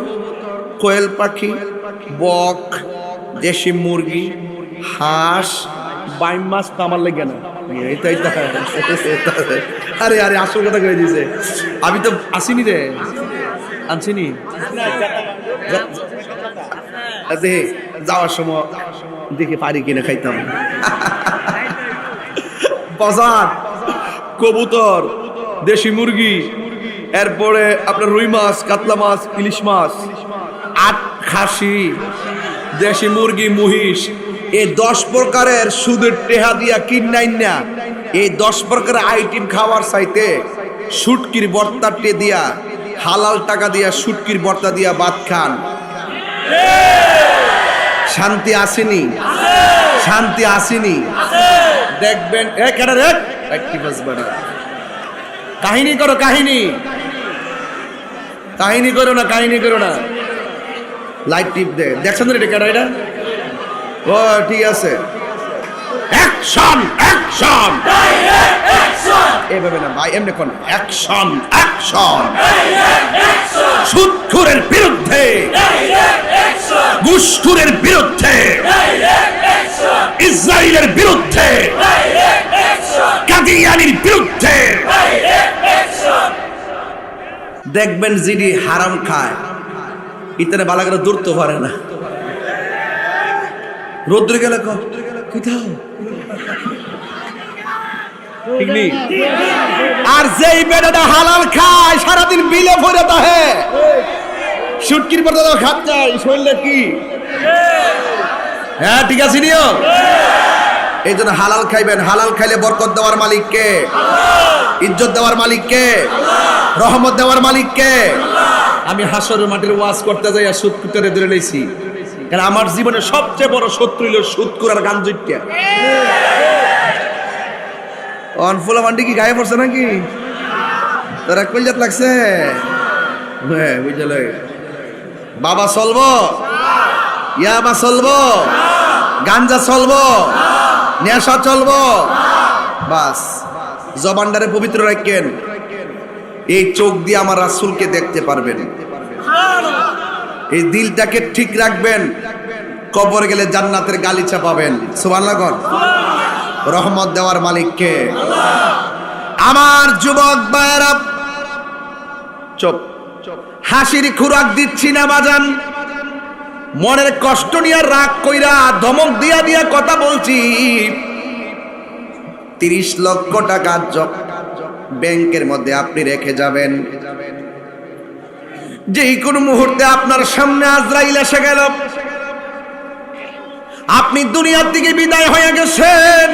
Speaker 1: কোয়েল পাখি, বক, দেশি মুরগি, হাঁস, বাইম মাছ তো আমার লেগে না। আরে আরে আসল কথা কয়ে দিয়েছে, আমি তো আসিনি রে, আনছিনি যাওয়ার সময় দেখে পারি কিনে খাইতাম। বাজার, কবুতর, দেশি মুরগি, এরপরে আপনার রুই মাছ, কাতলা মাছ, ইলিশ মাছ, আট খাসি, দেশি মুরগি, মহিষ, এই 10 প্রকারের সুদের টেহা দিয়া কিনাই না, এই 10 প্রকারের আইটেম খাওয়ার চাইতে শুটকির বর্তাটে দিয়া, হালাল টাকা দিয়া শুটকির বর্তা দিয়া ভাত খান, শান্তি আসেনি? শান্তি আসেনি? দেখবেন কাহিনী করো, কাহিনী কাহিনী করো না, কাহিনী করো না। লাইট টিপ দে, দেখছেন এটা কেন? এটা ও ঠিক আছে, অ্যাকশন অ্যাকশন, এভাবে না ভাই, এমনি কোন অ্যাকশন অ্যাকশন, সুদখোরের বিরুদ্ধে, ঘুষখোরের বিরুদ্ধে, ইসরায়েলের বিরুদ্ধে, কাদিয়ানির বিরুদ্ধে। দেখবেন যিনি হারাম খায় ইতনে বালা করে দূরতে পারে না, রোদ্রে গেলে কোথাও ঠিক নেই। আর যেই বেটাটা হালাল খায় সারাদিন বিলে ভরে তাহে শুটকির পর দাদা খাত যায় শরীরে কি? হ্যাঁ ঠিক আছে নিও। এই জন্য হালাল খাইবেন। হালাল খাইলে বরকত দেওয়ার মালিক কে? ইজ্জত দেওয়ার মালিক কে? রহমত দেওয়ার মালিক কে? আমি হাসরের মাটির ওয়াজ করতে যাই আর সুদ কুটারে ধরে লইছি, কারণ আমার জীবনে সবচেয়ে বড় শত্রু হইল সুদখোর আর গাঞ্জুইটা। অনফুলা মান্ডি কি গায়ে পড়ছে নাকি? তোরা কইজাত লাগছে? হ্যাঁ বুঝলে বাবা চলবো, ইয়াবা চলবো, গাঞ্জা চলবো, নেশা চলবো, বাস জবানটারে পবিত্র রাখেন। এই চোখ দিয়ে আমার রাসূলকে দেখতে পারবেন, এই দিলটাকে ঠিক রাখবেন, কবরে গেলে জান্নাতের গালিচা পাবেন। সুবহানাল্লাহ। রহমত দেওয়ার মালিককে। আমার যুবক ভাইরা চুপ, হাসির খুরাক দিচ্ছি না বাজান, মনের কষ্ট নিয়ে রাগ কইরা ধমক দিয়া দিয়া কথা বলছি। 30 লক্ষ টাকা ব্যাংকের মধ্যে আপনি রেখে যাবেন, যেই কোনো মুহূর্তে আপনার সামনে আজরাইল এসে গেল, আপনি দুনিয়ার থেকে বিদায় হয়ে গেছেন।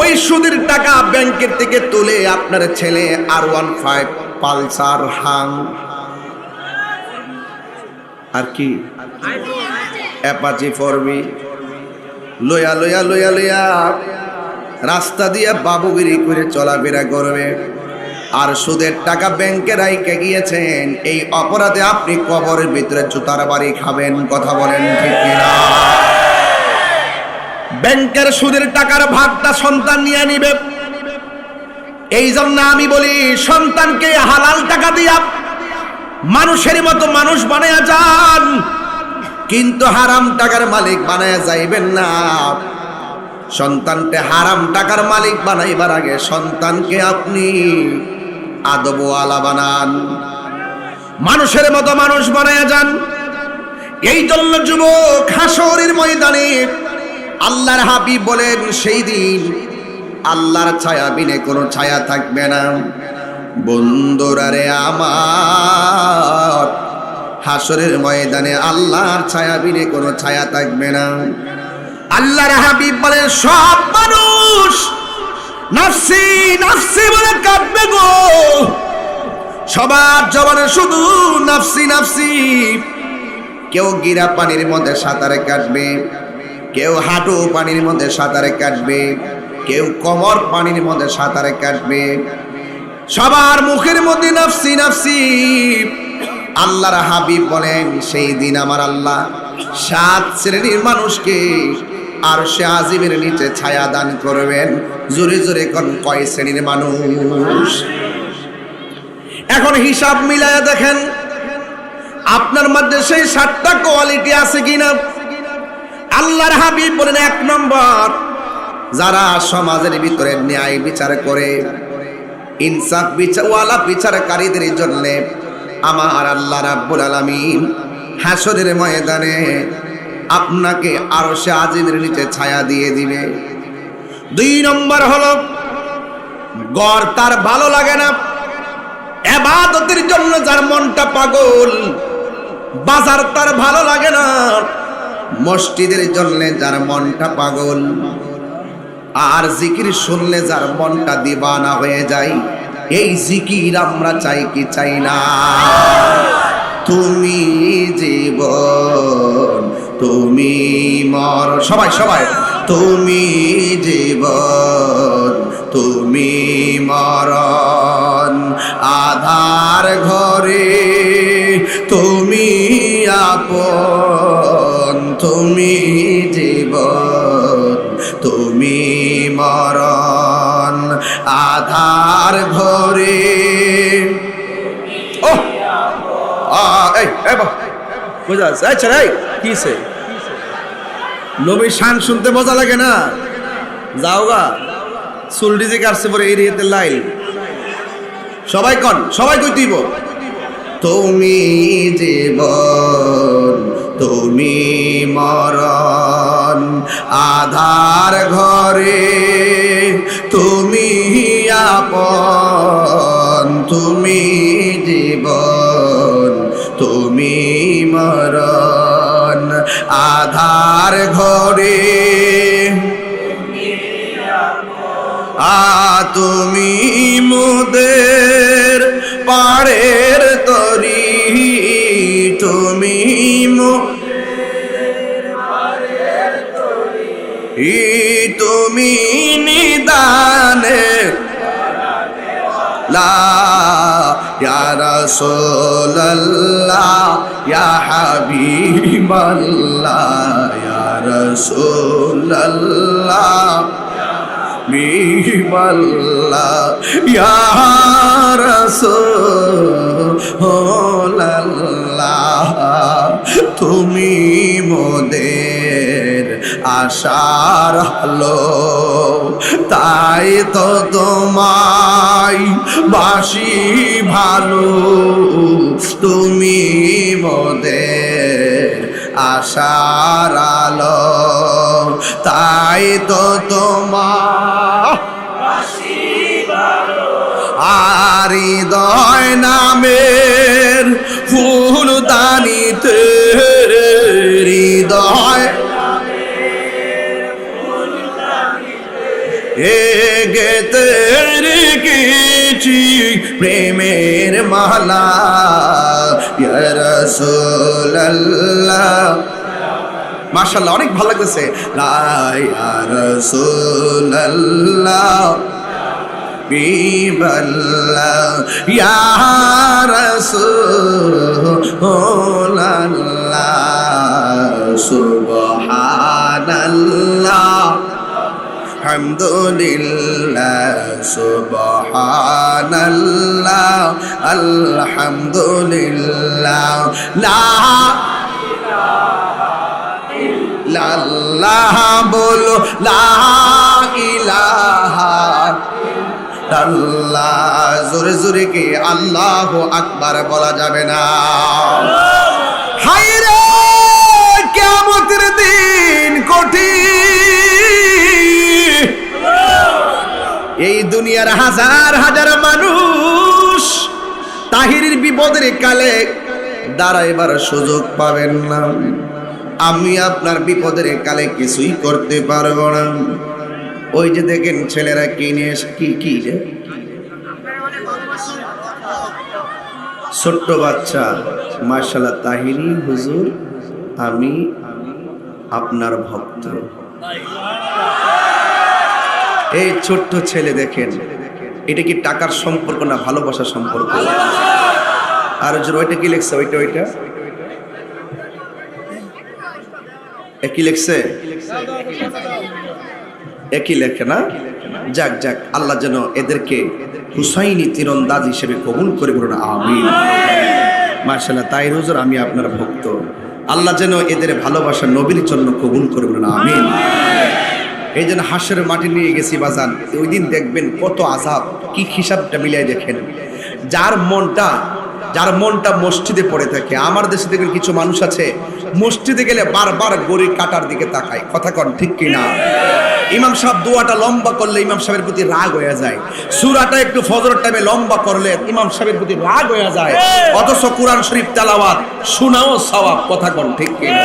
Speaker 1: ওই সুদের টাকা ব্যাংকের থেকে তুলে আপনার ছেলে R15 পালসার হাং আর কি অ্যাপাচি 4V লইয়া লইয়া লইয়া লইয়া রাস্তা দিয়ে বাবুগিরি করে চলাফেরা করবে, আর সুদের টাকা ব্যাংকে রাইখে গিয়েছেন। এই অপরাধে আপনি কবরের ভিতরে জুতার বাড়ি খাবেন। কথা বলেন ঠিক কিনা? ব্যাংকের সুদের টাকার ভাগটা সন্তান নিয়ে নিবে। এই জন্য আমি বলি, সন্তানকে হালাল টাকা দিয়া মানুষের মতো মানুষ বানায়া যান, কিন্তু হারাম টাকার মালিক বানায়া যাইবেন না। সন্তানকে হারাম টাকার মালিক বানাইবার আগে সন্তানকে আপনি আদবওয়ালা বানান, মানুষের মতো মানুষ বানায়া যান। এই জন্য যুবক, হাসরের ময়দানে আল্লাহর হাবিব বলেন, সেই দিন আল্লাহর ছায়া বিনে কোনো ছায়া থাকবে না। বন্ধুরা রে আমার, হাসরের ময়দানে আল্লাহর ছায়া বিনে কোনো ছায়া থাকবে না। আল্লাহর হাবিব বলেন, সব মানুষ নাফসি নাফসি বলে কাঁদবে গো। সবার জবানে শুধু নাফসি নাফসি। কেউ গিরা পানির মধ্যে সাঁতারে কাটবে, কেউ হাঁটু পানির মধ্যে সাঁতারে কাটবে, কেউ কোমর পানির মধ্যে সাঁতারে কাটবে। সবার মুখের মধ্যে নাফসি নাফসি। আল্লাহর হাবিব বলেন, সেই দিন আমার আল্লাহ 7 শ্রেণীর মানুষকে আরশে আজিমের নিচে ছায়া দান করবেন। জোরে জোরে কোন কয় শ্রেণীর মানুষ? এখন হিসাব মিলায়া দেখেন আপনার মধ্যে সেই 7টা কোয়ালিটি আছে কিনা। আল্লাহর হাবিব বলেন, 1 নম্বর, যারা সমাজের ভিতরে ন্যায় বিচার করে, ইনসাফ ওয়ালা বিচারকারীদের জন্য আমার আল্লাহ রাব্বুল আলামিন হাসরের ময়দানে আপনাকে আরশে আজিমের নিচে ছায়া দিয়ে দিবে। 2 নম্বর হলো, গড় তার ভালো লাগে না, ইবাদতের জন্য যার মনটা পাগল, বাজার তার ভালো লাগে না, মসজিদের জন্য যার মনটা পাগল, আর জিকির শুনলে যার মনটা দিবানা হয়ে যায়, এই জিকির আমরা চাই কি চাই না? তুমি জীবন তুমি মর, সবাই সবাই, তুমি জীবন তুমি মরণ, আধার ঘরে তুমি আপন, তুমি জীবন তুমি মরণ, আধার ঘরে। ও বুঝা আচ্ছা রাই কিসে নবীর শান শুনতে মজা লাগে না? যাওগা চুল ডিজে কাটছে পরে এরিয়াতে লাইল সবাই কন, সবাই কই দিব, তুমি জীবন তুমি মরণ, আধার ঘরে তুমি আপন, তুমি জীবন তুমি মরণ, আধার ঘরে তুমি মোদের পাড়ের তরি, তুমি তুমি নিদানে লা ইয়া রাসূলুল্লাহ ইয়া হাবিবাল্লাহ ইয়া রাসূলুল্লাহ হাবিবাল্লাহ ইয়া রাসূলুল্লাহ, তুমি মোদের আশার আলো, তাই তো তোমায় বাসি ভালো, তুমি মোদের আশার আলো, তাই তো তোমার আর হৃদয় নামের ফুলদানিতে, হৃদয় গেতে রেখেছি প্রেমের মালা, ইয়া রাসূলুল্লাহ। মাশাআল্লাহ, অনেক ভালো লাগতেছে। লা ইয়া রাসূলুল্লাহ হাবিবাল্লাহ ইয়া রাসূলুল্লাহ, সুবহানাল্লাহ হামদুলিল্লাহ, সুবহানাল্লাহ আলহামদুলিল্লাহ, লা ইলাহা বলো, লা ইলাহা ইল্লাল্লাহ। জোরে জোরে কি আল্লাহু আকবার বলা যাবে না? হায়রে কিয়ামতের দিন কঠিন, এই দুনিয়ার হাজার হাজার মানুষ তাহিরের বিপদের কালে দাঁড়াইবার সুযোগ পাবেন না। আমি আপনার বিপদের কালে কিছুই করতে পারবো না। ওই যে দেখেন ছেলেরা কিনে কি কি রে ছোট্ট বাচ্চা, মাশাআল্লাহ তাহিরি হুজুর আমি আপনার ভক্ত। এই ছোট্ট ছেলে দেখেন, এটা কি টাকার সম্পর্ক না ভালোবাসার সম্পর্ক? আর ওইটা কি লেখছে? ওইটা একই লেখছে, একই লেখে না? যাক যাক, আল্লাহ যেন এদেরকে হুসাইনি তীরন্দাজ হিসেবে কবুল করে, বলুন আমিন। মাশাআল্লাহ তাহির হুজুর আমি আপনার ভক্ত, আল্লাহ যেন এদের ভালোবাসা নবীর জন্য কবুল করে, বলুন আমিন। এই জন্য হাসের মাটি নিয়ে গেছি বাজান, ওই দিন দেখবেন কত আযাব, কি হিসাবটা মিলাই দেখেন। যার মনটা মসজিদে পড়ে থাকে, আমার দেশে দেখবেন কিছু মানুষ আছে মসজিদে গেলে বারবার গড়ি কাটার দিকে তাকায়, কথা কন ঠিক কিনা? ইমাম সাহেব দোয়াটা লম্বা করলে ইমাম সাহেবের প্রতি রাগ হয়ে যায়, সূরাটা একটু ফজরের টাইমে লম্বা করলে ইমাম সাহেবের প্রতি রাগ হয়ে যায়, অথচ কোরআন শরীফ তেলাওয়াত শোনাও সওয়াব, কথা কন ঠিক কিনা?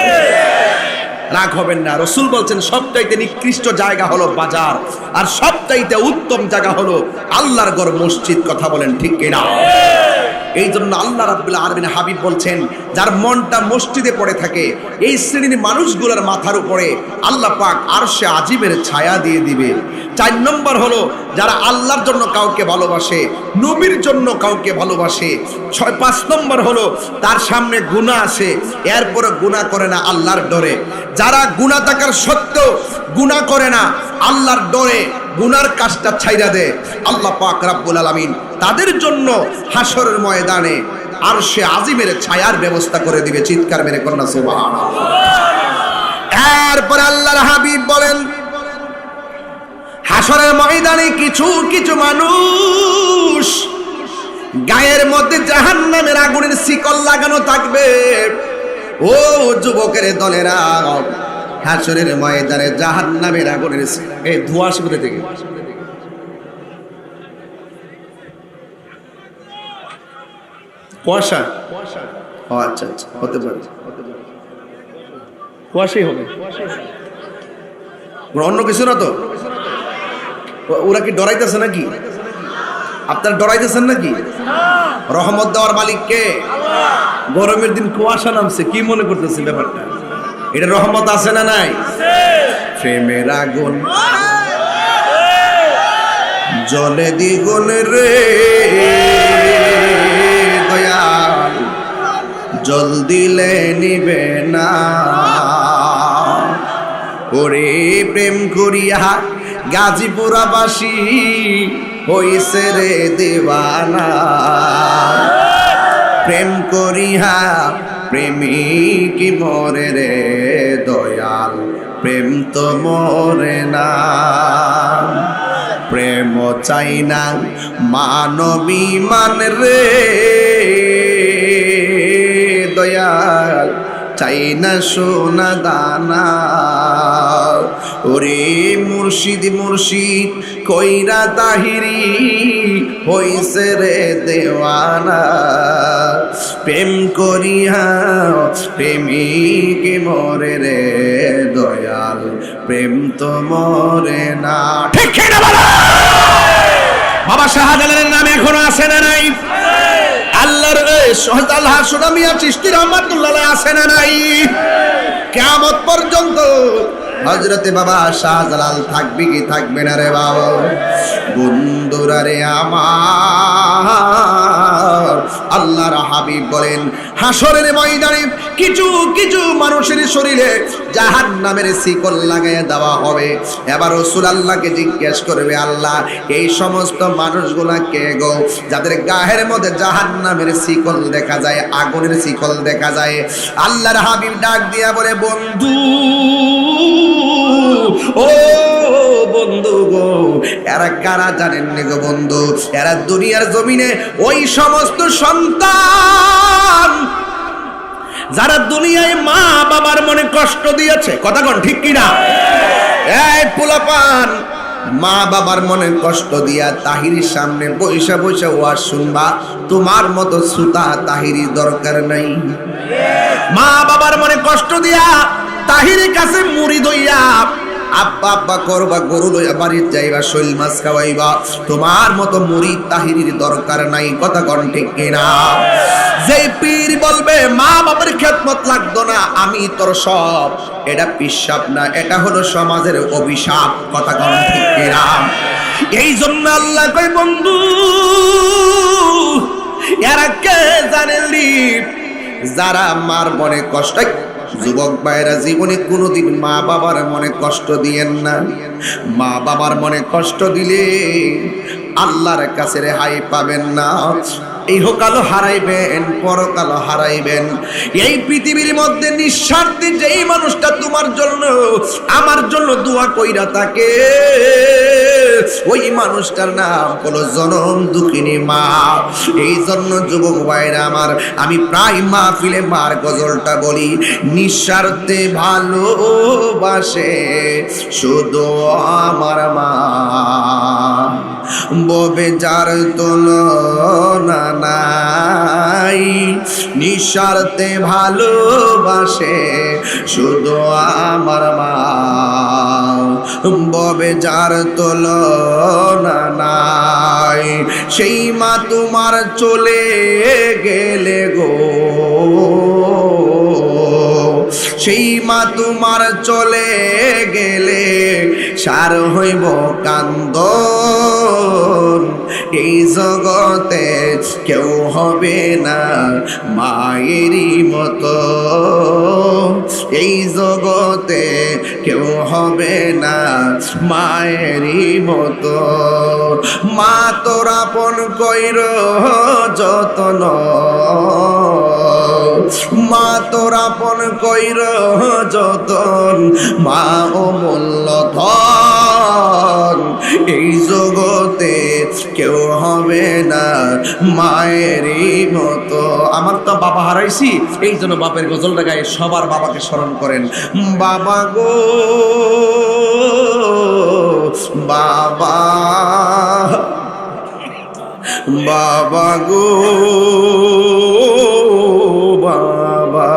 Speaker 1: রাগ হবেন না। রাসূল বলছেন সবচাইতে নিকৃষ্ট জায়গা হলো বাজার, আর সবচাইতে উত্তম জায়গা হলো আল্লাহর ঘর মসজিদ, কথা বলেন ঠিক কিনা? এই জন্য আল্লাহ রাব্বুল আলামিন হাবিব বলছেন, যার মনটা মসজিদে পড়ে থাকে এই শ্রেণীর মানুষগুলোর মাথার উপরে আল্লাহ পাক আরশে আজিমের ছায়া দিয়ে দিবে। 4 নম্বর হলো যারা আল্লাহর জন্য কাউকে ভালোবাসে, নবীর জন্য কাউকে ভালোবাসে। 5 নম্বর হলো তার সামনে গুনাহ আছে, এরপরে গুনাহ করে না আল্লাহর ডরে। যারা গুনাহ থাকার সত্ত্বেও গুনাহ করে না আল্লাহর ডরে, গুনার কাজটা ছাইরা দেয়, আল্লাহ পাক রব্বুল আলামিন তাদের জন্য হাসরের ময়দানে আরশে আজিমের ছায়ার ব্যবস্থা করে দিবে। চিৎকার মেরে কন্যা সুবহানাল্লাহ। এরপর আল্লাহর হাবিব বলেন, হাসরের ময়দানে কিছু কিছু মানুষ গায়ের মধ্যে জাহান্নামের আগুনের শিকল লাগানো থাকবে। ও যুবকের দলেরা, হাসরের ময়দানে জাহান্নামের আগুনের এই ধোঁয়া আসে কোথা থেকে? কুয়াশা? ও আচ্ছা আচ্ছা, হতে পারে কুয়াশাই হবে, অন্য কিছু না তো। ওরা কি ডরাইতেছে নাকি? আপনারা ডরাইতেছেন নাকি? রহমত দেওয়ার মালিক কে? গরমের দিন কুয়াশা নামছে, কি মনে করতেছে ব্যাপারটা? এটা রহমত আছে না নাই? প্রেমের আগুন জলে দ্বিগুণ রে দয়াল, জল দিলে নিবে না। ওরে প্রেম করিয়া গাজীপুরাবাসী হইছে রে দিওয়ানা, প্রেম করিয়া প্রেমিক মরে রে দয়াল, প্রেম তো মরে না। প্রেম চাই না মানবী মান রে দয়াল, চাই না সোনা দানা। ওরে মুর্শিদ মুর্শিদ কইরা তাহিরি হইছে রে দেওয়ানা, প্রেম করিয়া প্রেমিক মরে রে দয়াল, প্রেম তো মরে না। ঠিক না বলো? বাবা শাহজালালের নাম এখনো আছে না নাই? আল্লাহর শহীদ আল্লাহ সোনা মিয়া চিশতি রহমাতুল্লাহ আছে না নাই? কিয়ামত পর্যন্ত হযরতে বাবা শাহজালাল থাকবে কি থাকবে না রে বাবা? বন্ধুরা রে আমার, আল্লাহর হাবিব বলেন হাসরের ময়দানে কিছু কিছু মানুষের শরীরে জাহান্নামের শিকল লাগাইয়া দেওয়া হবে। এবার রাসূল আল্লাহকে জিজ্ঞেস করবে, আল্লাহ এই সমস্ত মানুষগুলা কে গো, যাদের গায়ের মধ্যে জাহান্নামের শিকল দেখা যায়, আগুনের শিকল দেখা যায়? আল্লাহর হাবিব ডাক দিয়া বলে, বন্ধু ও বন্ধু গো, এরা কারা জানেন নি গো বন্ধু? এরা দুনিয়ার জমিনে ওই সমস্ত সন্তান যারা দুনিয়ায় মা বাবার মনে কষ্ট দিয়েছে, কথা কোন ঠিক কিনা? এই পোলাপান মা বাবার মনে কষ্ট দিয়া তাহিরির সামনে বৈশা বৈশা ওয়াজ শুনবা, তোমার মতো সুতা তাহিরি দরকার নাই। মা বাবার মনে কষ্ট দিয়া তাহিরের কাছে মুড়ি দইয়া আব্বা আব্বা করবা, গরু লইয়া বাড়ির যাইবা, শৈল মাছ খাওয়াইবা, তোমার মতো মুরিদ তাহিরির দরকার নাই। কথা কোন ঠিক কিনা? যে পীর বলবে মা বাবার খেদমত লাগতো না, আমি তোর সব, এটা পিশাব না, এটা হলো সমাজের অভিশাপ। কথা কোন ঠিক কিনা? এই জন্য আল্লাহ কই বন্ধু এরা কে জানেনলি, যারা মার মনে কষ্ট, যুবক ভাইরা জীবনে কোনোদিন মা বাবার মনে কষ্ট দিয়েন না। মা বাবার মনে কষ্ট দিলে আল্লাহর কাছে রেহাই পাবেন না। এই হোকালও হারাইবেন, পরকালও হারাইবেন। এই পৃথিবীর মধ্যে নিঃস্বার্থে যেই মানুষটা তোমার জন্য আমার জন্য দোয়া কইরা থাকে, ওই মানুষটার নাম হলো জনম দুঃখিনী মা। এই জন্য যুবক ভাইরা আমার, আমি প্রায় মাহফিলে মার গজলটা বলি, নিঃস্বার্থে ভালোবাসে শুধু আমার মা, ববে যার তুলনা নাই। নিঃস্বার্থে ভালোবাসে শুধু আমার মা, ববে যার তুলনা নাই। সেই মা তোমার চলে গেলে গো, সেই মা তোমার চলে গেলে সার হইব কান্দন। এই জগতে কেউ হবে না মায়েরই মতো, এই জগতে কেউ হবে না মায়েরই মতো। মা তোর আপন কইর যতন, মা তোর আপন কইর যতন, মা অমূল্য ধন। এই জগতে কেউ হবে না মায়েরই মতো। আমার তো বাবা হারাইছি, এই জন্য বাপের গজলটা গায়ে সবার বাবাকে স্মরণ করেন। বাবা গো বাবা, বাবা গো বাবা,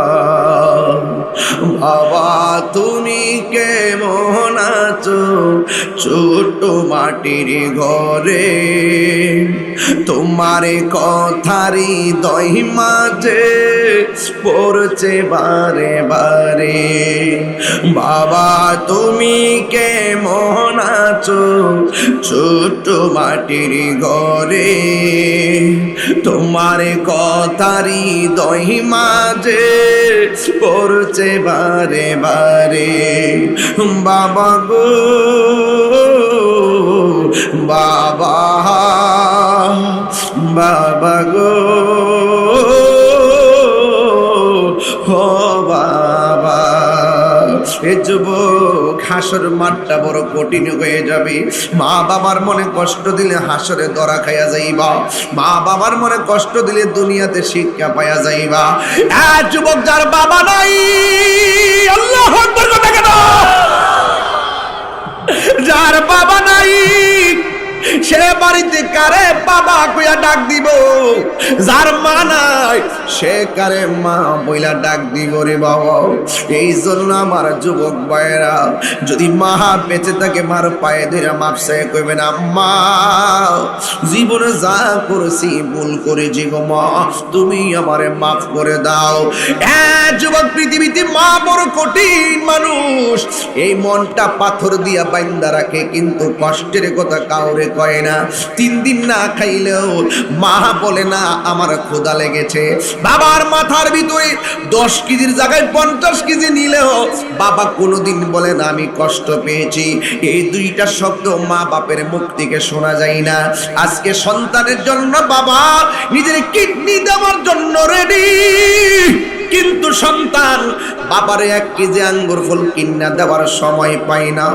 Speaker 1: বাবা তুমি কেমন আছো ছোট মাটির ঘরে, তোমার কথারই দই মাঝে পড়ছে বারে বারে। বাবা তুমি কেমন আছো ছোট মাটির ঘরে, তোমার কথারই দই মাঝে পড়ছে বারে বারে। বাবা গো বাবা, বাবা গো ও বাবা। এ যুবক, হাসর মাঠটা বড় কঠিন হয়ে যাবে। মা বাবার মনে কষ্ট দিলে হাসরে ধরা খাইয়া যাইবা, মা বাবার মনে কষ্ট দিলে দুনিয়াতে শিক্ষা পাইয়া যাইবা। যুবক যার বাবা নাই, আল্লাহু আকবার কথা কেন, যার বাবা নাই সে বাড়িতে কারে বাবা কইয়া ডাক দিব, যার মা নাই সে কারে মা বইলা ডাক দিব রে বাবা। এই জন্য আমার যুবক ভাইয়েরা, যদি মা বেঁচে থাকে মার পায়ে ধরে মাপ চাই কইবেন, আম্মা জীবনে যা করেছি ভুল করেছি গো মা, তুমি আমারে মাফ করে দাও। যুবক, পৃথিবীতে মা বড় কঠিন মানুষ, এই মনটা পাথর দিয়া বাইন্দা রাখে, কিন্তু কষ্টের কথা কাউরে কয় না। 3 দিন না খাইলেও মা বলে না আমার ক্ষুধা লেগেছে। বাবার মাথার ভিতরে 10 কেজির জায়গায় 50 কেজি নিলেও বাবা কোনোদিন বলে না আমি কষ্ট পেয়েছি। এই দুইটা শব্দ মা বাপের মুখ থেকে শোনা যায় না। আজকে সন্তানের জন্য বাবা নিজের কিডনি দেওয়ার জন্য রেডি, কিন্তু সন্তান বাবারে 1 কেজি আঙ্গুর ফল কিনা দেওয়ার সময় পায় না।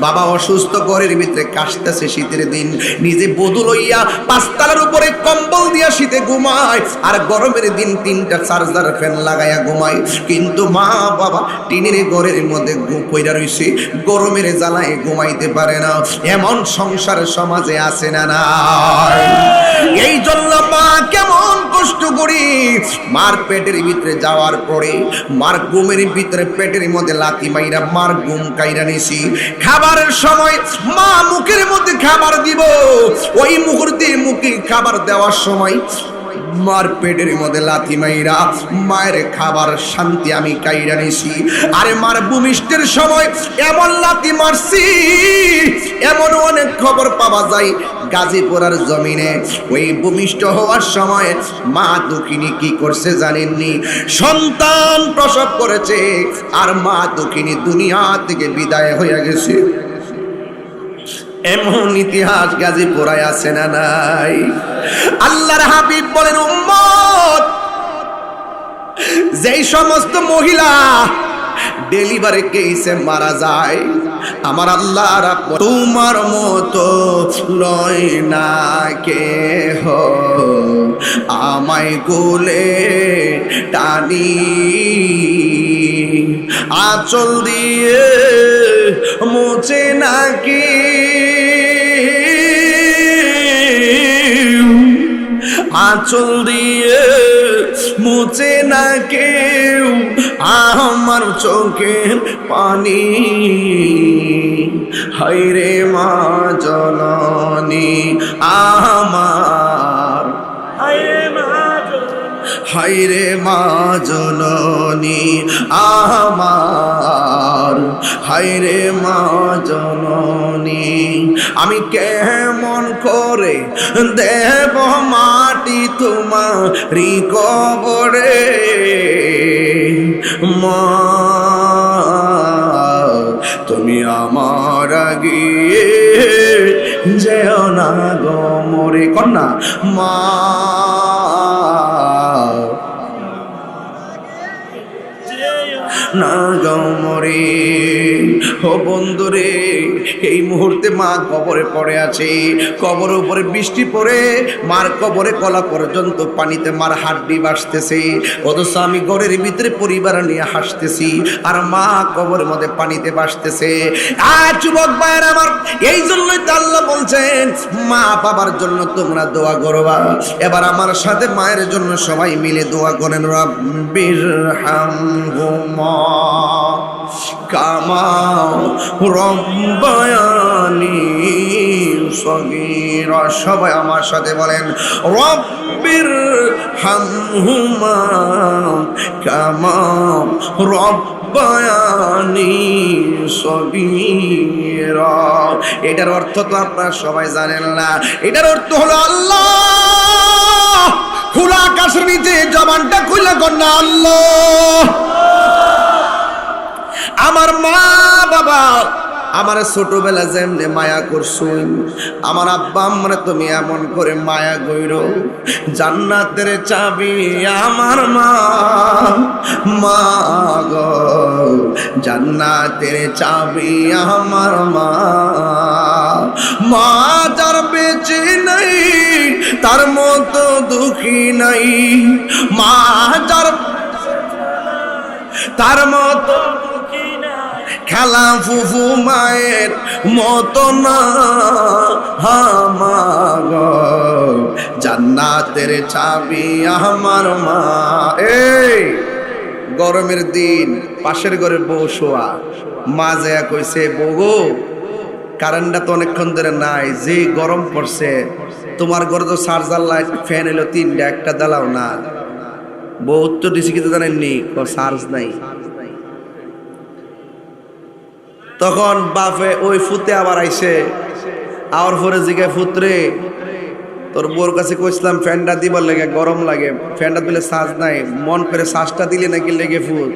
Speaker 1: বাবা অসুস্থ, ঘরের ভিতরে কাশতেছে, শীতের দিন, নিজে বধূ লইয়া 5 তলার উপরে কম্বল দিয়া শীতে ঘুমায়, আর গরমের দিন 3টা চার্জার ফ্যান লাগাইয়া ঘুমায়। কিন্তু মা বাবা টিনের ঘরের মধ্যে পইরা রইছে, গরমের জ্বালায় ঘুমাইতে পারে না। এমন সংসার সমাজে আছে না নাই? এই জন্য মা কেমন কষ্ট করি মার পেটের ভিতরে যাওয়ার পরে মার ঘুমের ভিতরে পেটের মধ্যে লাথি মাইরা মার ঘুম কাইরা নিছি। খাবারের সময় মা মুখের মধ্যে খাবার দিব, ওই মুহূর্তে মুখে খাবার দেওয়ার সময় মার পেটের মধ্যে লাথি মাইরা মায়ের খাবার শান্তি আমি কাইরা নিছি। আরে মার ভূমিষ্ঠের সময় এমন লাথি মারছি, এমন অনেক খবর পাওয়া যায় গাজীপুরের জমিনে। ওই ভূমিষ্ঠ হওয়ার সময় মা দুঃখিনী কি করছে জানেননি? সন্তান প্রসব করেছে আর মা দুঃখিনী দুনিয়া থেকে বিদায় হয়ে গেছে। এমন ইতিহাস গাজীপুরায় আছে না নাই? আল্লাহর হাবিব বলেন, উম্মত, যেই সমস্ত মহিলা ডেলিভারি কেসে মারা যায়, আমার আল্লাহ তোমার মতো লয় না কেহ, আমায় কোলে টানি আঁচল দিয়ে মুছে নাকি, আঁচল দিয়ে মুছে না কেউ আমার চোখের পানি। হায়রে মা জননী আমার, হায়রে মা জননী আমার, হায়রে মা জননী, আমি কেমন করে দেব মাটি তোমারি কবরে, মা তুমি আমার আগে যেও না গো মোরে, কন্যা মা না গমরে। ও বন্ধুরে, এই মুহূর্তে মা কবরে পড়ে আছে, কবরের উপরে বৃষ্টি পড়ে মার কবরে কলা পর্যন্ত পানিতে মার হাড্ডি ভাসতেছে, অথচ আমি ঘরের ভিতরে পরিবার নিয়ে হাসতেছি আর মা কবরের মধ্যে পানিতে ভাসতেছে। আর যুবক ভাইয়ের আমার, এই জন্যই তো আল্লাহ বলছেন মা বাবার জন্য তোমরা দোয়া করবা। এবার আমার সাথে মায়ের জন্য সবাই মিলে দোয়া করেন, রব্বির হামহুমা কামা রব্বায়ানি সগীরা। সবাই আমার সাথে বলেন, রব্বির হামহুমা কামা রব্বায়ানি সগীরা। এটার অর্থ তো আপনারা সবাই জানেন না। এটার অর্থ হলো আল্লাহ, খোলা আকাশের নিচে জবানটা খুলে কন্যা আল্লাহ, আমার মা বাবা আমার ছোটবেলা যেমনে মায়া করছুন, আমার আব্বা আম্মারে তুমি এমন করে মায়া কইরো। জান্নাতের চাবি আমার মা, মা গো জান্নাতের চাবি আমার মা, মা যার বেঁচে নাই তার মতো দুঃখী নাই, মা যার তার মতো খেলা ফুফু মায়ের মতো না, আমার জান্নাতের চাবি আমার মা। এই গরমের দিন পাশের ঘরে বউ শোয়া, মা যায় কইছে, বউ কারেন্টটা তো অনেকক্ষণ ধরে নাই, যে গরম পড়ছে, তোমার ঘরে তো চার্জার লাইট ফ্যান এলো তিনটা, একটা দালাও না। বউ উত্তর দিছি কিন্তু জানেননি, চার্জ নাই। তখন বাপে ওই ফুতে আবার আইসে, আওয়ার পরে জিগায়, ফুতরে তোর বউর কাছে কইছিলাম ফ্যানটা দিবার লেগে, গরম লাগে, ফ্যানটা দিলে চার্জ নাই, মন করে শ্বাসটা দিলে নাকি লেগে ফুল।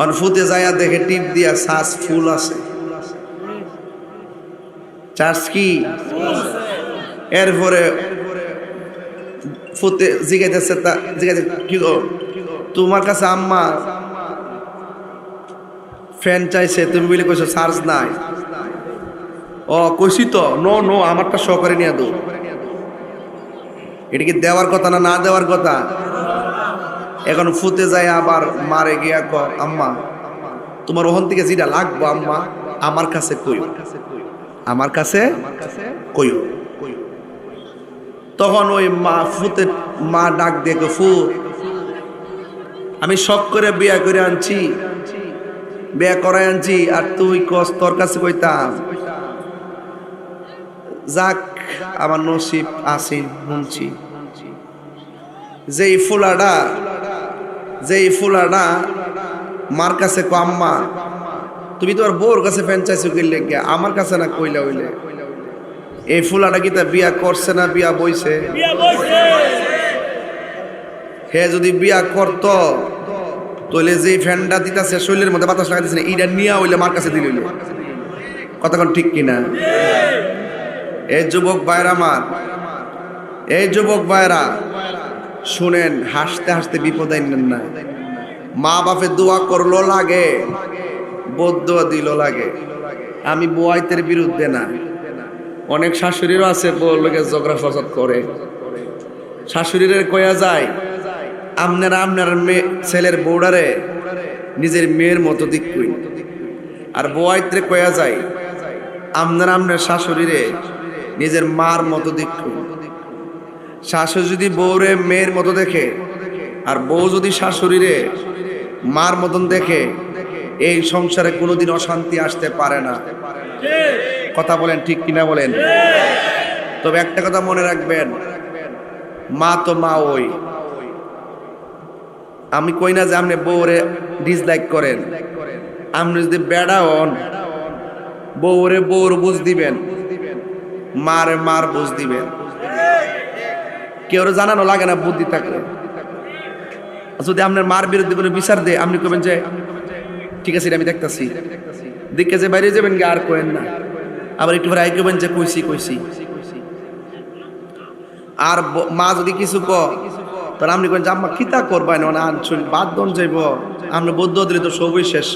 Speaker 1: অন ফুতে যাইয়া দেখে টিপ দিয়া শ্বাস ফুল আছে, চার্জ কি। এরপরে ফুতে জিগাইতেছে, তা জিগাইতে কি গো তোমার কাছে আম্মা ফ্যান চাইছে, তুমি বলে কইছো চার্জ নাই। ও কইছি তো, নো নো আমারটা সহকারে নিয়ে দো। এটা কি দেওয়ার কথা না না দেওয়ার কথা? এখন ফুতে যায় আবার মারে গিয়া ক, আম্মা তোমার ওখান থেকে যেটা লাগবো আম্মা আমার কাছে কইও, আমার কাছে কইও। তখন ওই মা ডাক দিয়ে ফুত, আমি শখ করে বিয়া করে আনছি, বিয়া করাই আনছি, আর তুই কস তোর কাছে কইতাম। যাক আমার নসিব আসিন শুনছি। যেই ফুলাটা মার কাছে কো, আম্মা তুমি তোমার বউর কাছে ফ্যান চাইছো কিনলে গিয়া, আমার কাছে না কইলা হইলে। এই ফুলাটা কি তা বিয়া করছে না বিয়া বইছে? হে যদি বিয়া করত তাহলে যে ফ্যানটা দিতেছে শরীরের মধ্যে বাতাস লাগাইতেছে না, এইটা নিয়া হইলে মার কাছে দিল। কতক্ষণ ঠিক কিনা? এই যুবক ভাইরা আমার, এই যুবক ভাইরা শুনেন, হাসতে হাসতে বিপদ আইনেন না। মা বাপে দোয়া করলো লাগে, বদুয়া দিল লাগে। আমি বুয়াইতের বিরুদ্ধে না, অনেক শাশুড়িরও আছে বউকে ঝগড়া ফসাদ করে। শাশুড়ির কয়া যায় আপনার মেয়ে ছেলের বউডারে নিজের মেয়ের মতো দিকুই, আর বুয়াইতে কয়া যায় আপনার শাশুড়িরে নিজের মার মতো দিকুই। শাশুড়ি যদি বউরে মেয়ের মতো দেখে আর বউ যদি শাশুড়িরে মার মতন দেখে, এই সংসারে কোনোদিন অশান্তি আসতে পারে না। কথা বলেন ঠিক কিনা বলেন? তবে একটা কথা মনে রাখবেন, মা তো মা ওই। আমি কই না যে আপনি বউরে ডিসলাইক করেন, আপনি যদি বেড়া হন বউরে বউর বুঝ দিবেন, মারে মার বুঝ দিবেন। কেউ জানানো লাগে না বুদ্ধি থাকলে। যদি আপনার মার বিরুদ্ধে কোনো বিচার দেয়, আপনি কবেন যে ঠিক আছে আমি দেখতেছি, দেখে যে বাইরে যাবেন গে, আর কোয়েন না। আবার একটু পরে আই কবেন যে কইছি। আর মা যদি কিছু তাহলে আপনি কেন যে আম্মা কিতা করবেন না, বাদ দন যাইব, আপনি বৌদ্ধ দিলে তো সবই শেষ,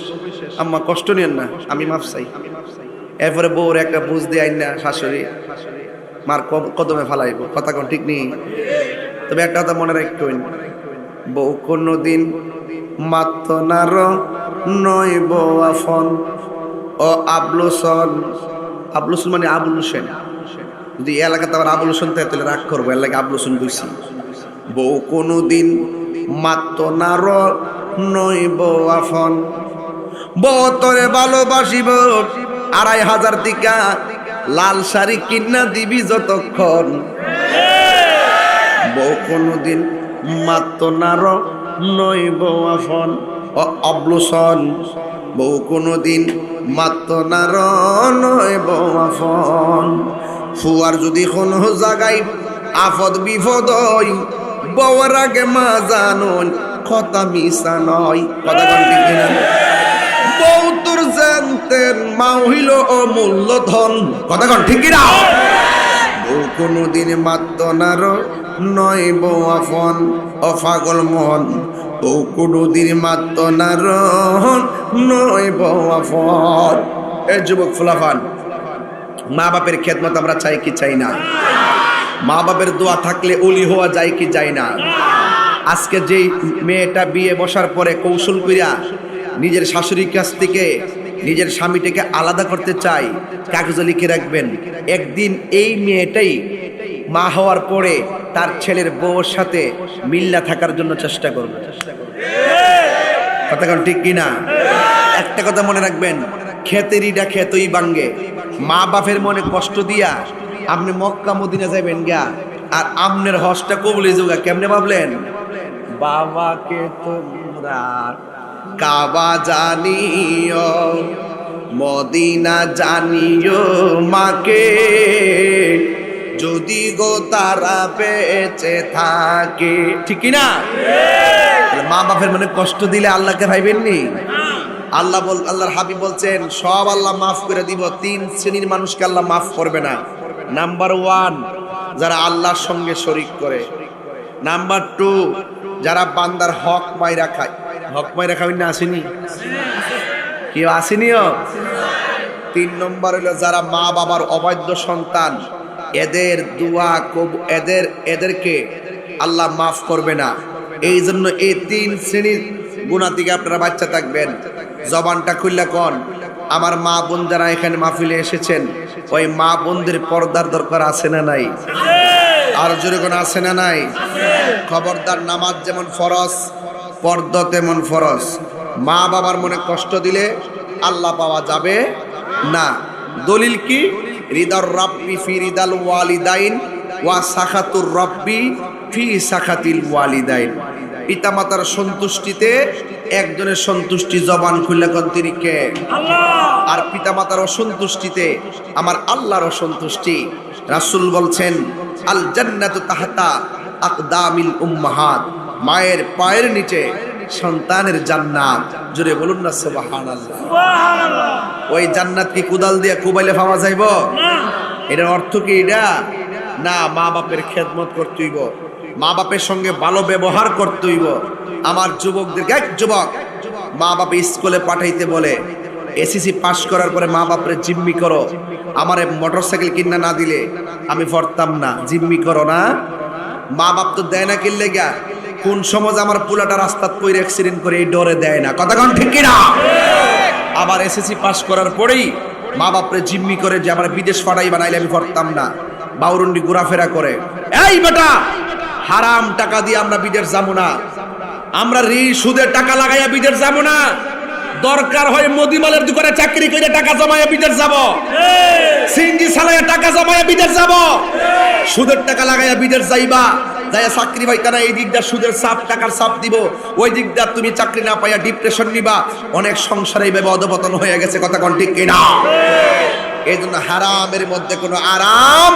Speaker 1: আম্মা কষ্ট নিয়েন না, আমি মাফ চাই। এরপরে বউর একটা বুঝ দিয়ে আইন না শাশুড়ি মার কদমে ফালাইব। কথা কোন ঠিক নেই? তবে একটা কথা মনে রাখবেন, বউ কোনদিন মাত্র নার নয় বউ আফন ও আবলুসন। আবলুসন মানে আবুল হোসেন। যদি এলাকাতে আবার আবুল হোসেন থাকে তাহলে রাগ করবো, এলাকা আবুল হোসেন বুঝছি। বউ কোনদিন মাত্র নার নয় বউ আফন, বউ তোরে ভালোবাসিব ২৫০০ টিকা, লাল শাড়ি কিনা দিবি যতক্ষণ। বউ কোনদিন মাত্র নার নয় বউ আফন ও অবলুসন, বউ কোনদিন মাত্র নার নয় বউ আফন। ফুয়ার যদি কোনো জায়গায় আফদ বিপদ হয়, বউর আগে মা জানুন কথা মিশা নয়। কথা কোন ঠিক না? বউ তোর জানতেন মা হইল অমূল্য ধন। কথা কোন ঠিক না? বউ কোনদিন মাত্র নার নয় বউ আফন ও পাগল মন, বউ কোনদিন মাত্র নার নয় বউ আফন। এ যুবক ফুলাফান, মা বাপের খেদমত আমরা চাই কি চাই না? মা বাপের দোয়া থাকলে ওলি হওয়া যায় কি যায় না? আজকে যেই মেয়েটা বিয়ে বসার পরে কৌশল কইরা নিজের শাশুড়ির কাছ থেকে নিজের স্বামীটাকে আলাদা করতে চাই, কাগজে লিখে রাখবেন, একদিন এই মেয়েটাই মা হওয়ার পরে তার ছেলের বউর সাথে মিল্লা থাকার জন্য চেষ্টা করবে। কথা ঠিক কিনা? একটা কথা মনে রাখবেন, খেতেরিটা খেতই বাঙ্গে। মা বাপের মনে কষ্ট দিয়া আপনি মক্কা মদিনা যাবেন গা, আর আমনের হজটা কবুল হয়ে কেমনে ভাবলেন? বাবাকে তোমরা কাবা জানিও, মদিনা জানিও মাকে, যদি গো তারা বেঁচে থাকে। ঠিক কিনা? মা বাপের মনে কষ্ট দিলে আল্লাহকে ভাইবেননি? আল্লাহর হাবিব বলছেন সব আল্লাহ মাফ করে দিব, 3 শ্রেণীর মানুষকে আল্লাহ মাফ করবে না। নাম্বার 1, যারা আল্লাহর সঙ্গে শরীক করে। নাম্বার 2, যারা বান্দার হক মাইরা খায়। হক মাইরা খাবেন না? আসেনি কেউ? আসেনিও। 3 নম্বর হলো যারা মা বাবার অবাধ্য সন্তান, এদের দোয়া এদেরকে আল্লাহ মাফ করবে না। এই জন্য এই 3 শ্রেণীর গুনাহ থেকে আপনারা বাচ্চা থাকবেন। জবানটা খুললা কোন আমার মা বোন যারা এখানে মাহফিলে এসেছেন, ওই মা বোনদের পর্দার দরকার আছে না নাই? আর জোরে কোন আছে না নাই? খবরদার, নামাজ যেমন ফরজ, পর্দা তেমন ফরজ। মা বাবার মনে কষ্ট দিলে আল্লাহ পাওয়া যাবে না। দলিল কি? রিদার রাব্বি ফি রিদাল ওয়ালিদাইন ওয়া সাখাতুর রাব্বি ফি সাখাতিল ওয়ালিদাইন। পিতামাতার সন্তুষ্টিতে একজনের সন্তুষ্টি, জবান খুলে কোন তিনি কে? আল্লাহ। আর পিতামাতার অসন্তুষ্টিতে আমার আল্লাহর অসন্তুষ্টি। রাসূল বলছেন আল জান্নাতু তাহতা আকদামিল উম্মাহাত, মায়ের পায়ের নিচে সন্তানের জান্নাত। জোরে বলুন না সুবহানাল্লাহ। সুবহানাল্লাহ। ওই জান্নাত কি কুদাল দিয়ে কুবাইলে পাওয়া যাইব? না। এটার অর্থ কি এটা? না, মা বাপের খেদমত করতে হইব, মা বাপের সঙ্গে ভালো ব্যবহার করতে হইব। আমার যুবকদের, এক যুবক মা বাপে স্কুলে পাঠাইতে বলে, এসএসসি পাস করার পরে মা বাপরে জিম্মি করো, আমারে মোটরসাইকেল কিনা না দিলে আমি পড়তাম না, জিম্মি করো না। মা বাপ তো দেয় না কিনলে গা, কোন সমাজ আমার পুলাটা রাস্তাত কইরে অ্যাক্সিডেন্ট করে এই ডরে দেয় না। কথা কোন ঠিক কিনা? আবার এসএসসি পাস করার পরেই মা বাপরে জিম্মি করে যে আমার বিদেশ পাঠাই বানাইলে আমি পড়তাম না, বাউরুন্ডি ঘোরাফেরা করে। এই বেটা, হারাম টাকা দিয়ে আমরা বিদেশ যাবো না, আমরা সুদের টাকা লাগাইয়া বিদেশ যাবো না। দরকার হয় মদিমালের দোকানে চাকরি করে টাকা জমাইয়া বিদেশ যাব, সিএনজি চালাইয়া টাকা জমাইয়া বিদেশ যাব। সুদের টাকা লাগাইয়া বিদেশ যাইবা, যাইয়া চাকরি পাইতা না, এই দিকটা সুদের চাপ, টাকার চাপ দিব, ওই দিকটা তুমি চাকরি না পাইয়া ডিপ্রেশন নিবা। অনেক সংসারে এইভাবে অধপতন হয়ে গেছে। কথা কোন ঠিক কিনা? এই জন্য হারামের মধ্যে কোনো আরাম